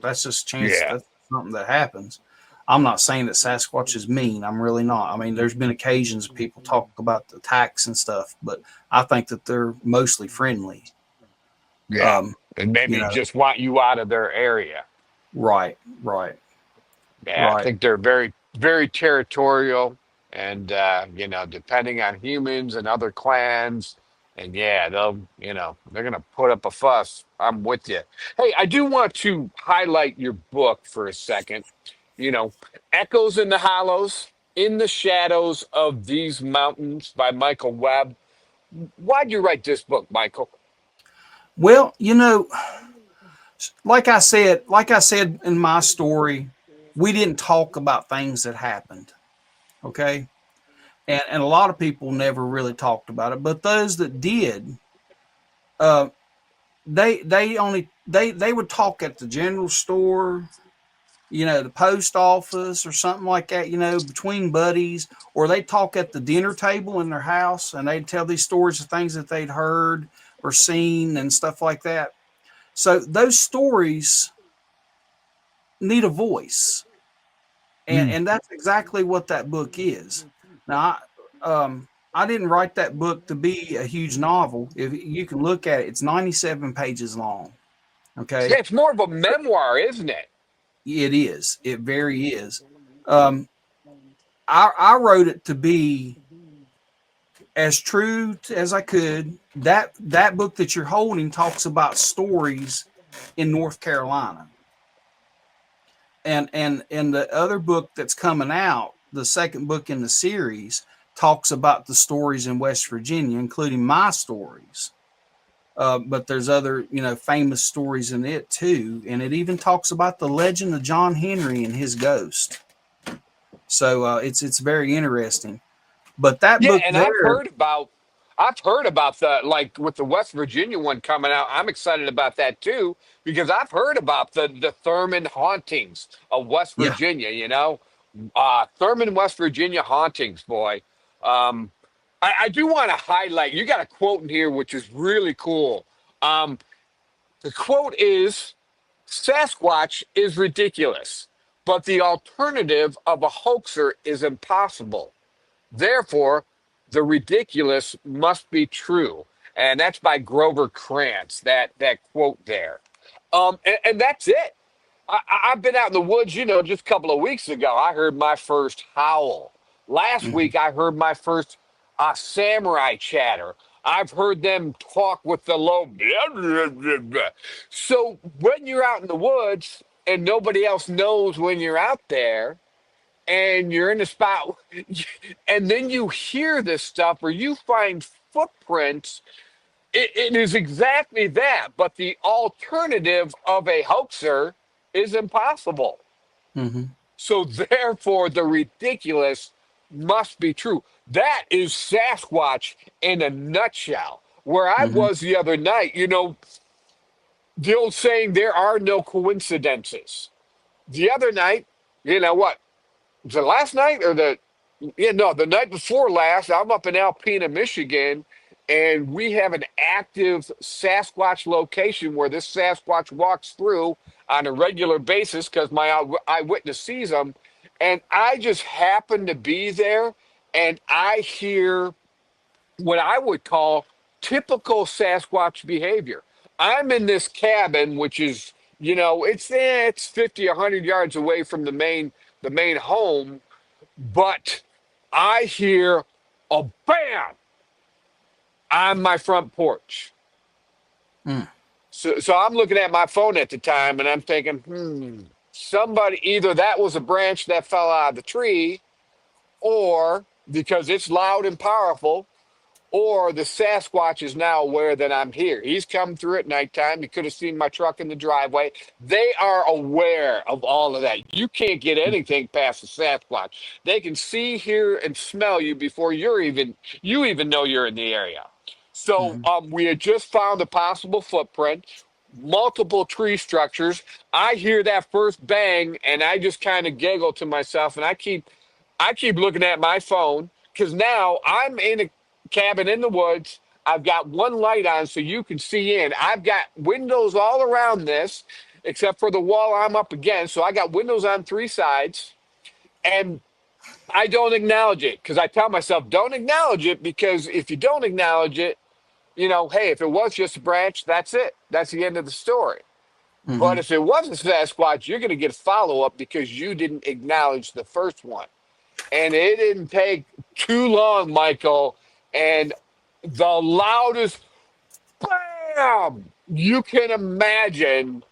That's just a chance.
Yeah.
That's something that happens. I'm not saying that Sasquatch is mean. I'm really not. I mean, there's been occasions people talk about the attacks and stuff, but I think that they're mostly friendly.
Yeah. And maybe just want you out of their area.
Right.
Yeah, I think they're very, very territorial and, depending on humans and other clans. And yeah, they're going to put up a fuss. I'm with you. Hey, I do want to highlight your book for a second. Echoes in the Hollows, In the Shadows of These Mountains by Michael Webb. Why'd you write this book, Michael?
Well, like I said in my story, we didn't talk about things that happened. Okay. And a lot of people never really talked about it, but those that did, they would talk at the general store, the post office or something like that, between buddies, or they'd talk at the dinner table in their house and they'd tell these stories of things that they'd heard or seen and stuff like that. So those stories need a voice. And that's exactly what that book is. Now, I didn't write that book to be a huge novel. If you can look at it, it's 97 pages long. Okay.
Yeah, it's more of a memoir, isn't it?
It is. It very is. I wrote it to be as true as I could. That book that you're holding talks about stories in North Carolina. And the other book that's coming out, the second book in the series, talks about the stories in West Virginia, including my stories. But there's other, famous stories in it too. And it even talks about the legend of John Henry and his ghost. So it's very interesting. But that
Yeah,
book
and
there,
I've heard about the like with the West Virginia one coming out. I'm excited about that too because I've heard about the Thurman hauntings of West
yeah.
Virginia. Thurman, West Virginia hauntings, boy. Um, I do want to highlight. You got a quote in here which is really cool. Um, the quote is Sasquatch is ridiculous, but the alternative of a hoaxer is impossible. Therefore, the ridiculous must be true. And that's by Grover Krantz, that quote there. And that's it. I've been out in the woods, just a couple of weeks ago. I heard my first howl. Last
Mhm.
week, I heard my first samurai chatter. I've heard them talk with the low. Blah, blah, blah, blah. So when you're out in the woods and nobody else knows when you're out there, and you're in a spot, and then you hear this stuff or you find footprints, it is exactly that. But the alternative of a hoaxer is impossible.
Mhm.
So therefore, the ridiculous must be true. That is Sasquatch in a nutshell. Where I
Mhm.
was the other night, the old saying, there are no coincidences. The other night, you know what? Was it last night or the night before last? I'm up in Alpena, Michigan, and we have an active Sasquatch location where this Sasquatch walks through on a regular basis because my eyewitness sees them. And I just happen to be there, and I hear what I would call typical Sasquatch behavior. I'm in this cabin, which is, it's 50, 100 yards away from the main home, but I hear a bam on my front porch.
Mm.
So I'm looking at my phone at the time and I'm thinking, somebody, either that was a branch that fell out of the tree, or because it's loud and powerful, or the Sasquatch is now aware that I'm here. He's come through at nighttime. He could have seen my truck in the driveway. They are aware of all of that. You can't get anything past the Sasquatch. They can see, hear, and smell you before you even know you're in the area. So
Mhm.
we had just found a possible footprint, multiple tree structures. I hear that first bang, and I just kind of giggle to myself, and I keep looking at my phone because now I'm in a cabin in the woods. I've got one light on so you can see in. I've got windows all around this, except for the wall I'm up against. So I got windows on three sides, and I don't acknowledge it because I tell myself, don't acknowledge it because if you don't acknowledge it, hey, if it was just a branch, that's it. That's the end of the story. But
Mhm.
if it wasn't Sasquatch, you're going to get follow up because you didn't acknowledge the first one. And it didn't take too long, Michael. And the loudest bam you can imagine.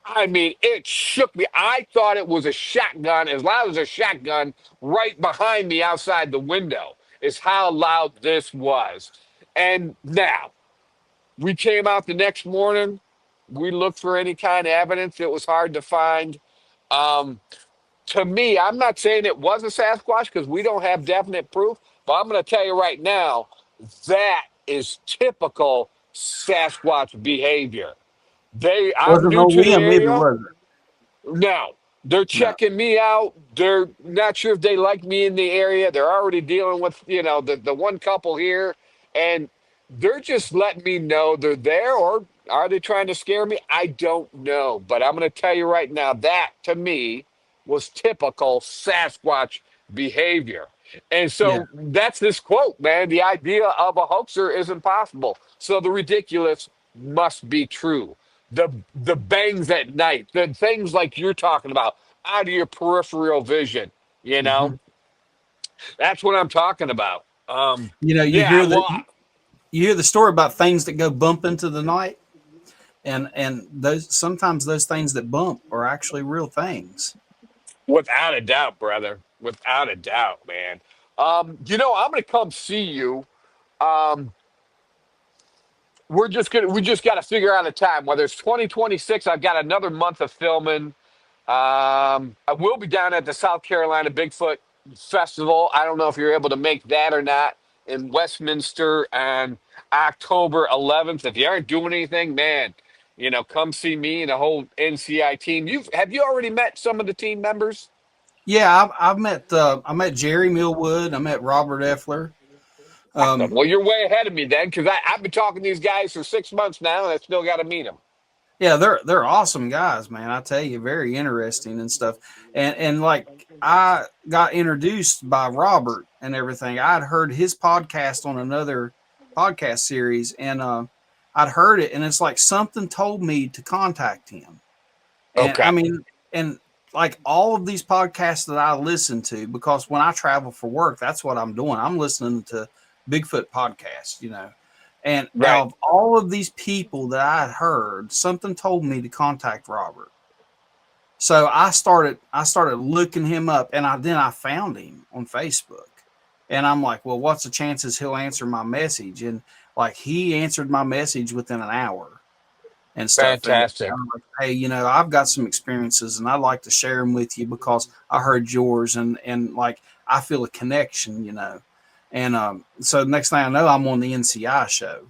I mean, it shook me. I thought it was a shotgun, as loud as a shotgun, right behind me outside the window, is how loud this was. And now, we came out the next morning. We looked for any kind of evidence. It was hard to find. Um, to me, I'm not saying it was a Sasquatch because we don't have definite proof, but I'm going to tell you right now that is typical Sasquatch behavior. I'm
Wasn't
new
no
to the
whim either,
area.
was it?
No, they're
No.
checking me out. They're not sure if they like me in the area. They're already dealing with, the one couple here, and they're just letting me know they're there. Or are they trying to scare me? I don't know. But I'm going to tell you right now that to me was typical Sasquatch behavior. And
Yeah.
so that's this quote, man. The idea of a hoaxer is impossible. So the ridiculous must be true. The bangs at night, the things like you're talking about, out of your peripheral vision, you know,
Mhm.
that's what I'm talking about.
You know,
Yeah, well,
you hear the story about things that go bump into the night, and those sometimes those things that bump are actually real things.
without a doubt, brother, without a doubt, man. I'm gonna come see you. Um, we just got to figure out a time. Whether it's 2026, I've got another month of filming. I will be down at the South Carolina Bigfoot. festival. I don't know if you're able to make that or not in Westminster on October 11th. If you aren't doing anything, man, come see me and the whole NCI team. Have you already met some of the team members?
Yeah, I met Jerry Millwood. I met Robert Effler.
Awesome. Well, you're way ahead of me then, because I've been talking to these guys for 6 months now, and I still got to meet them.
Yeah, they're awesome guys, man. I tell you, very interesting and stuff. And like I got introduced by Robert and everything. I'd heard his podcast on another podcast series, and I'd heard it, and it's like something told me to contact him. And I
Okay.
mean, and like all of these podcasts that I listen to, because when I travel for work, that's what I'm doing. I'm listening to Bigfoot podcasts, And
Right.
out of all of these people that I had heard, something told me to contact Robert. So I started looking him up, and I found him on Facebook. And I'm like, well, what's the chances he'll answer my message? And like he answered my message within an hour and stuff. And
Fantastic.
I'm like, hey, I've got some experiences and I'd like to share them with you because I heard yours and like I feel a connection, And so next thing I know, I'm on the NCI show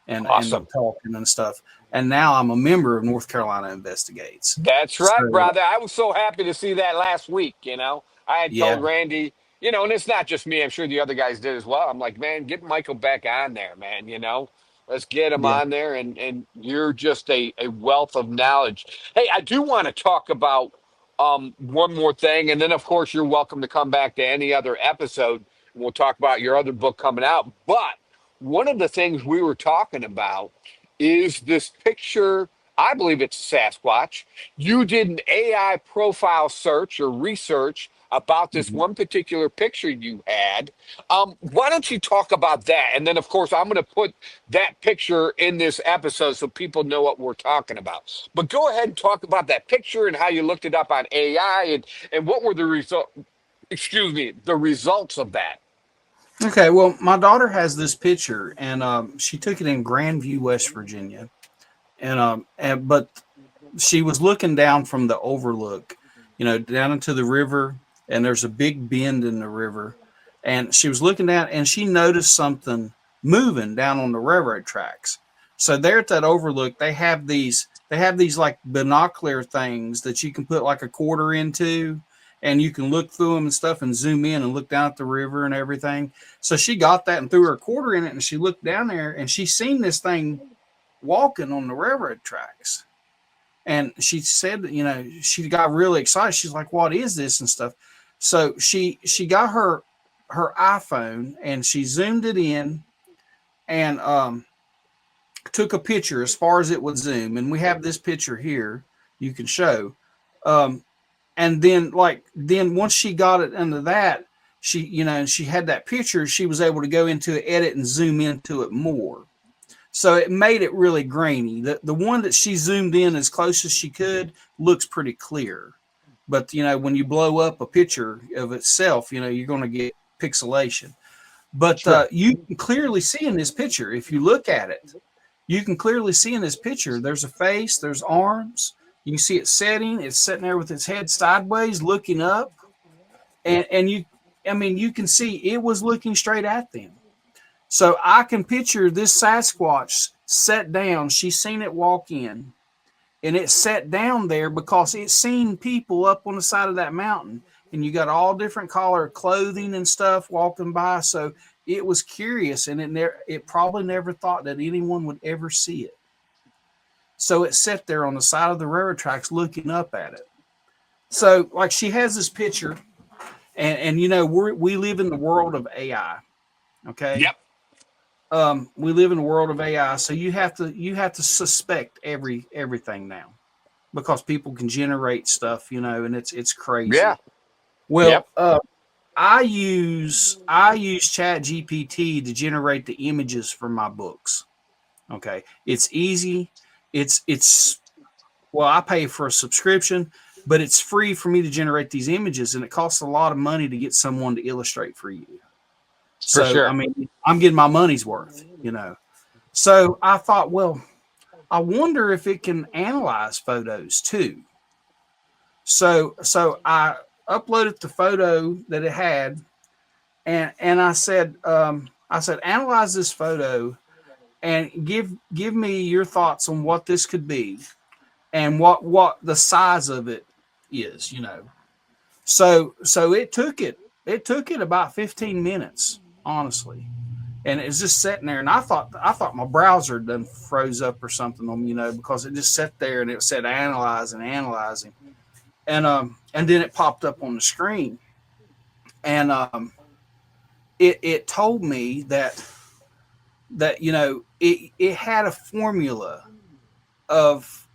and
Awesome.
talking and stuff. And now I'm a member of North Carolina Investigates.
That's right,
So
brother. I was so happy to see that last week. I had
yeah,
told Randy, and it's not just me. I'm sure the other guys did as well. I'm like, man, get Michael back on there, man. Let's get him
yeah.
on there. And you're just a wealth of knowledge. Hey, I do want to talk about one more thing. And then, of course, you're welcome to come back to any other episode. And we'll talk about your other book coming out. But one of the things we were talking about is this picture. I believe it's Sasquatch. You did an AI profile search or research about this
Mhm.
one particular picture you had. Why don't you talk about that? And then, of course, I'm going to put that picture in this episode so people know what we're talking about. But go ahead and talk about that picture and how you looked it up on AI and what were the result. Excuse me, the results of that.
Okay, well, my daughter has this picture, and she took it in Grandview, West Virginia, and but she was looking down from the overlook, down into the river, and there's a big bend in the river, and she was looking down, and she noticed something moving down on the railroad tracks. So there at that overlook, they have these like binocular things that you can put like a quarter into, and you can look through them and stuff and zoom in and look down at the river and everything. So she got that and threw her quarter in it, and she looked down there and she seen this thing walking on the railroad tracks. And she said that, she got really excited. She's like, what is this and stuff? So she got her iPhone and she zoomed it in and took a picture as far as it would zoom. And we have this picture here you can show. Um, and then once she got it into that, and she had that picture, she was able to go into edit and zoom into it more. So it made it really grainy. The one that she zoomed in as close as she could looks pretty clear. But when you blow up a picture of itself, you're going to get pixelation. But
Sure.
you can clearly see in this picture, if you look at it, you can clearly see in this picture, there's a face, there's arms. You can see it setting. It's sitting there with its head sideways, looking up. And you can see it was looking straight at them. So I can picture this Sasquatch set down. She's seen it walk in, and it sat down there because it's seen people up on the side of that mountain. And you got all different color clothing and stuff walking by. So it was curious, and it probably never thought that anyone would ever see it. So it sat there on the side of the railroad tracks looking up at it. So like she has this picture, and we live in the world of AI. Okay.
Yep.
We live in a world of AI, so you have to suspect everything now because people can generate stuff, and it's
Yeah.
crazy. Well,
Yep.
I use Chat GPT to generate the images for my books. Okay, it's easy. It's well, I pay for a subscription, but it's free for me to generate these images, and it costs a lot of money to get someone to illustrate for you.
For
So, I
sure.
mean, I'm getting my money's worth, So I thought, well, I wonder if it can analyze photos too. So I uploaded the photo that it had, and I said, analyze this photo and give me your thoughts on what this could be and what the size of it is, So it took it about 15 minutes, honestly. And it was just sitting there, and I thought my browser done froze up or something on because it just sat there and it said analyzing, and then it popped up on the screen, and it told me that it had a formula of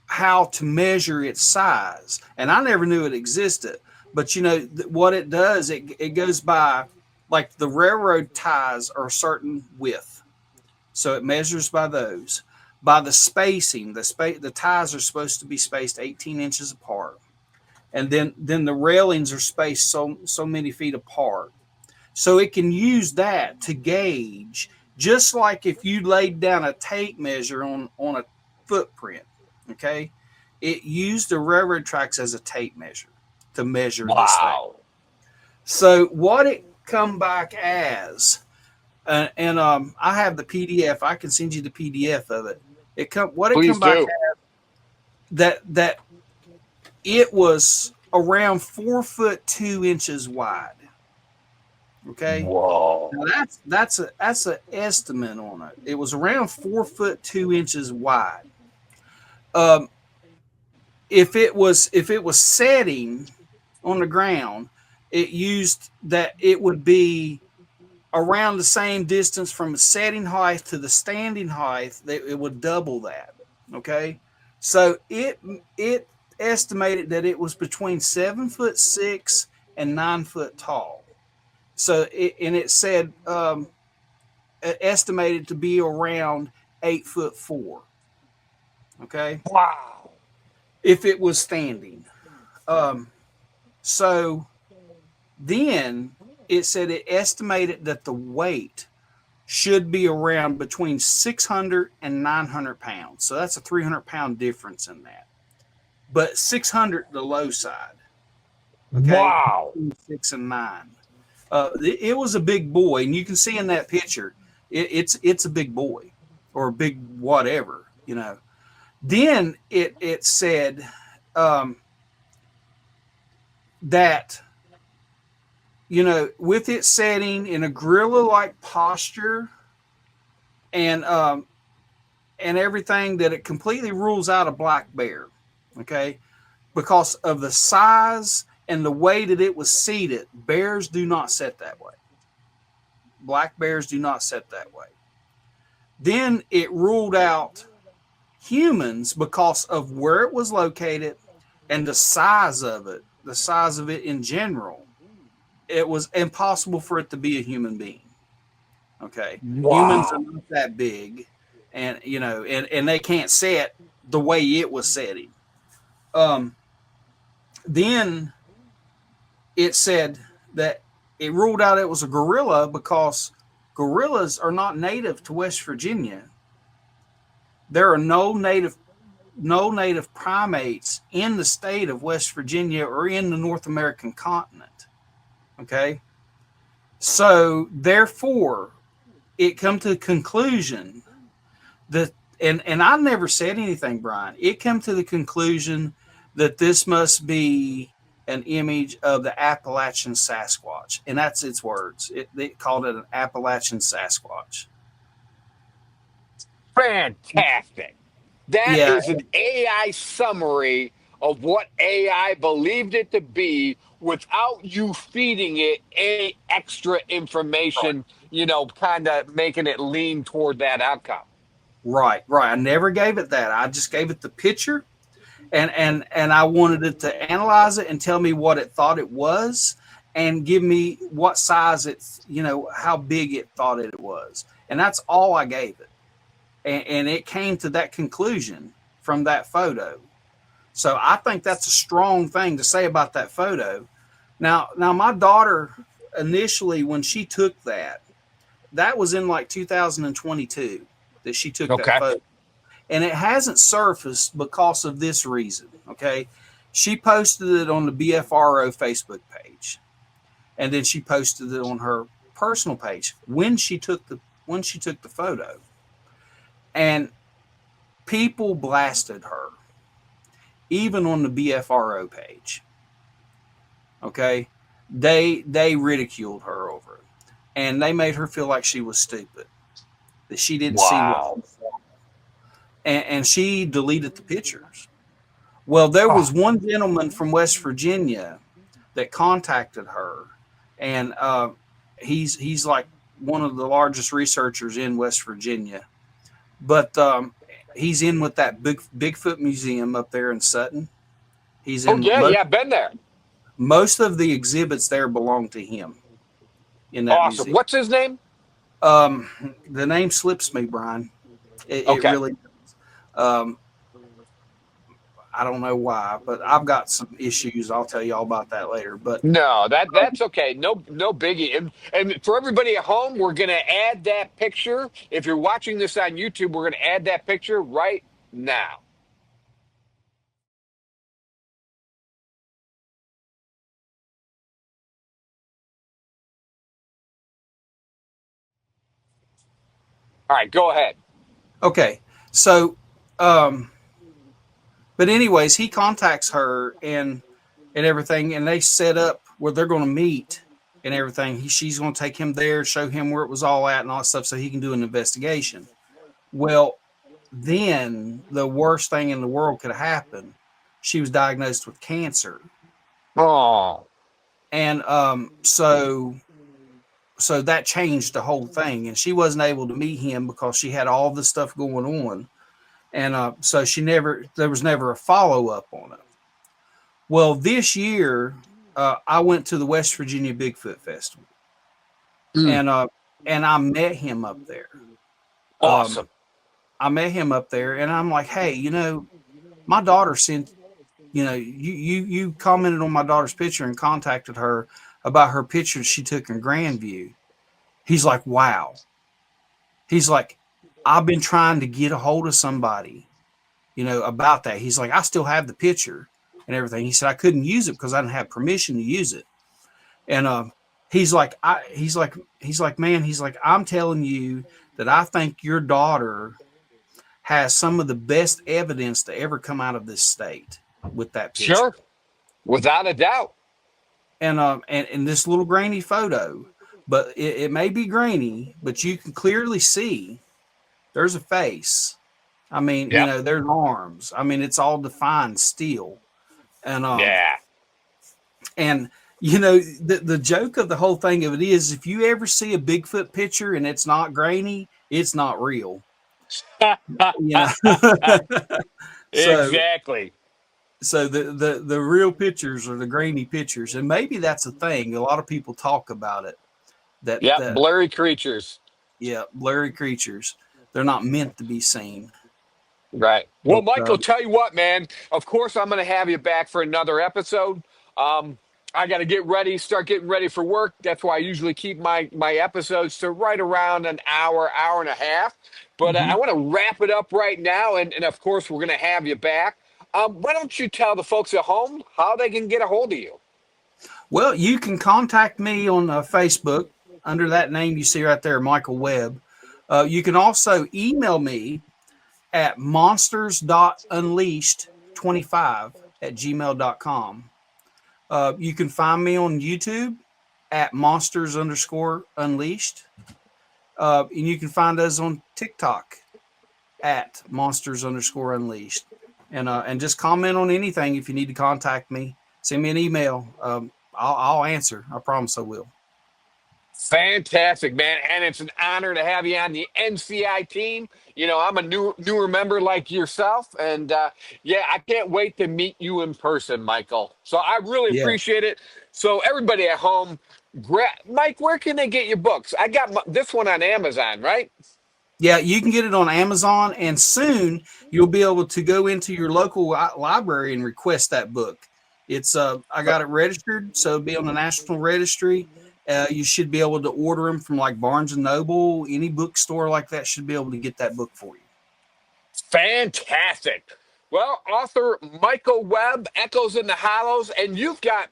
how to measure its size, and I never knew it existed. But what it does, it goes by, like, the railroad ties are a certain width, so it measures by those. By the spacing, the ties are supposed to be spaced 18 inches apart, and then the railings are spaced so many feet apart. So it can use that to gauge, just like if you laid down a tape measure on a footprint. Okay, it used the railroad tracks as a tape measure to measure this thing. So what it come back as, and I have the PDF. I can send you the PDF of it.
Please
back
do.
As, that it was around 4'2" wide. Okay.
Whoa.
Now that's an estimate on it. It was around 4'2" wide. If it was setting on the ground, it used that it would be around the same distance from the setting height to the standing height. That it would double that. Okay, so it estimated that it was between 7'6" and 9 foot tall. So it said estimated to be around 8'4". Okay.
Wow.
If it was standing. So then it said it estimated that the weight should be around between 600 and 900 pounds. So that's a 300-pound difference in that. But 600, the low side. Okay?
Wow.
6 and 9. It was a big boy, and you can see in that picture, it's a big boy or a big whatever, Then it said that, with it setting in a gorilla-like posture and everything, that it completely rules out a black bear, okay? Because of the size and the way that it was seated. Bears do not set that way. Black bears do not set that way. Then it ruled out humans because of where it was located and the size of it in general. It was impossible for it to be a human being. Okay.
Wow.
Humans are not that big, and and they can't set the way it was setting. Then it said that it ruled out it was a gorilla because gorillas are not native to West Virginia. There are no native primates in the state of West Virginia or in the North American continent. Okay. So therefore it come to the conclusion that, and I never said anything, Brian, it come to the conclusion that this must be an image of the Appalachian Sasquatch. And that's its words. They called it an Appalachian Sasquatch.
Fantastic. That is an AI summary of what AI believed it to be without you feeding it any extra information, kind of making it lean toward that outcome.
Right. I never gave it that. I just gave it the picture, and I wanted it to analyze it and tell me what it thought it was and give me what size it's, how big it thought it was. And that's all I gave it. And it came to that conclusion from that photo. So I think that's a strong thing to say about that photo. Now my daughter, initially, when she took that was in like 2022 that she took that photo. And it hasn't surfaced because of this reason. Okay. She posted it on the BFRO Facebook page, and then she posted it on her personal page when she took the photo, and people blasted her, even on the BFRO page. Okay, they ridiculed her over it, and they made her feel like she was stupid, that she didn't see what,
Wow.
and she deleted the pictures. Well, there
Oh,
was one gentleman from West Virginia that contacted her, and he's like one of the largest researchers in West Virginia, but he's in with that Bigfoot museum up there in Sutton. He's
oh
in
yeah, yeah, been there.
most of the exhibits there belong to him in that
Awesome.
museum.
What's his name?
The name slips me, Brian. It
Okay.
really. Um, I don't know why, but I've got some issues. I'll tell you all about that later. But
No, that's okay. No biggie. And for everybody at home, we're gonna add that picture. If you're watching this on YouTube, we're gonna add that picture right now. All right, go ahead.
okay, so, um, but anyways, he contacts her and everything, and they set up where they're going to meet and everything. She's going to take him there, show him where it was all at and all that stuff, so he can do an investigation. Well, then the worst thing in the world could happen. She was diagnosed with cancer,
Oh,
and so that changed the whole thing. And she wasn't able to meet him because she had all this stuff going on, and so there was never a follow up on it. Well, this year I went to the West Virginia Bigfoot Festival,
mm,
and I met him up there. Um,
awesome.
I met him up there, and I'm like, hey, my daughter sent, you commented on my daughter's picture and contacted her about her picture she took in Grandview. He's like, wow. He's like, I've been trying to get a hold of somebody, about that. He's like, I still have the picture and everything. He said I couldn't use it because I didn't have permission to use it. And he's like, man, he's like, I'm telling you that I think your daughter has some of the best evidence to ever come out of this state with that picture.
Sure, without a doubt.
And this little grainy photo, but it may be grainy, but you can clearly see there's a face. I mean,
Yep.
there's arms. I mean, it's all defined still. And
Yeah.
the joke of the whole thing of it is, if you ever see a Bigfoot picture and it's not grainy, it's not real. You know. so
Exactly.
so the real pictures are the grainy pictures, and maybe that's a thing. A lot of people talk about it.
Yep.
That
Blurry creatures.
Yeah, blurry creatures. They're not meant to be seen.
Right. Well,
But
Michael, tell you what, man. Of course, I'm going to have you back for another episode. Um, I got to get ready, start getting ready for work. That's why I usually keep my episodes to right around an hour, hour and a half. But I
mhm.
want to wrap it up right now, and of course, we're going to have you back. Why don't you tell the folks at home how they can get a hold of you?
Well, you can contact me on Facebook under that name you see right there, Michael Webb. You can also email me at monsters.unleashed25@gmail.com. You can find me on YouTube at monsters_unleashed. And you can find us on TikTok at monsters_unleashed. And just comment on anything if you need to contact me. Send me an email. I'll answer. I promise I will.
Fantastic, man. And it's an honor to have you on the NCI team. I'm a newer member like yourself. And yeah, I can't wait to meet you in person, Michael. So I really
Yeah.
appreciate it. So everybody at home, Mike, where can they get your books? I got this one on Amazon, right?
Yeah, you can get it on Amazon, and soon you'll be able to go into your local library and request that book. It's I got it registered, so it'll be on the National Registry. You should be able to order them from like Barnes and Noble, any bookstore like that should be able to get that book for you.
Fantastic. Well, author Michael Webb, Echoes in the Hollows, and you've got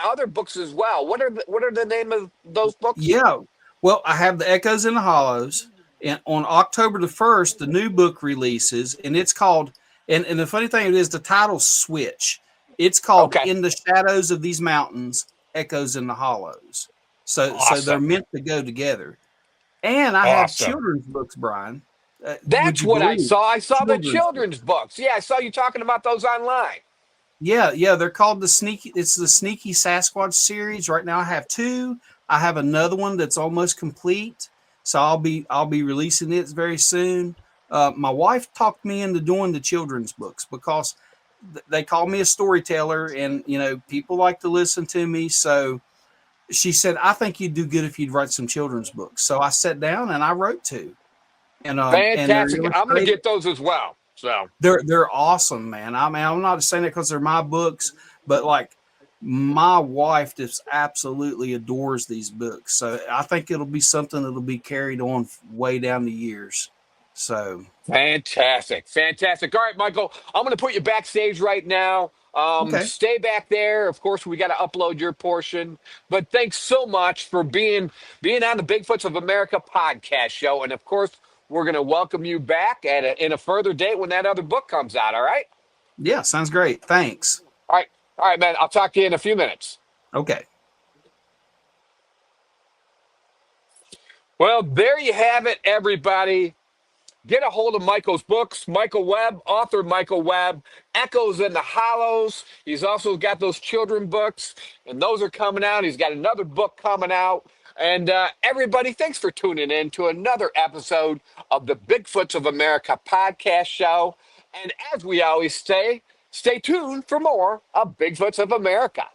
other books as well. What are the name of those books?
Yeah. Well, I have the Echoes in the Hollows, and on October the 1st, the new book releases, and it's called. And the funny thing is, the title switch. It's called
Okay,
"In the Shadows of These Mountains, Echoes in the Hollows." So they're
awesome,
meant to go together. And I have
awesome.
children's books, Brian. Would
That's
you
what I
believe
saw. I saw the
children's
children's
books?
books. Yeah, I saw you talking about those online.
Yeah, they're called the Sneaky. It's the Sneaky Sasquatch series. Right now, I have two. I have another one that's almost complete, so I'll be releasing it very soon. My wife talked me into doing the children's books because they call me a storyteller, and people like to listen to me. So she said, "I think you'd do good if you'd write some children's books." So I sat down and I wrote two, and they're
Fantastic. I'm going to
illustrated.
get those as well. So
They're awesome, man. I mean, I'm not saying it because they're my books, but like my wife just absolutely adores these books. So I think it'll be something that'll be carried on way down the years. So
fantastic, fantastic. All right, Michael, I'm going to put you backstage right now.
okay,
Stay back there. Of course, we got to upload your portion. But thanks so much for being on the Bigfoots of America podcast show. And of course, we're going to welcome you back in a further date when that other book comes out. All right.
yeah, sounds great. Thanks.
All right. All right, man. I'll talk to you in a few minutes.
Okay,
Well, there you have it, everybody. Get a hold of Michael's books, Michael Webb, author Michael Webb, Echoes in the Hollows. He's also got those children books, and those are coming out. He's got another book coming out. And everybody, thanks for tuning in to another episode of the Bigfoots of America podcast show. And as we always say, stay tuned for more of Bigfoots of America.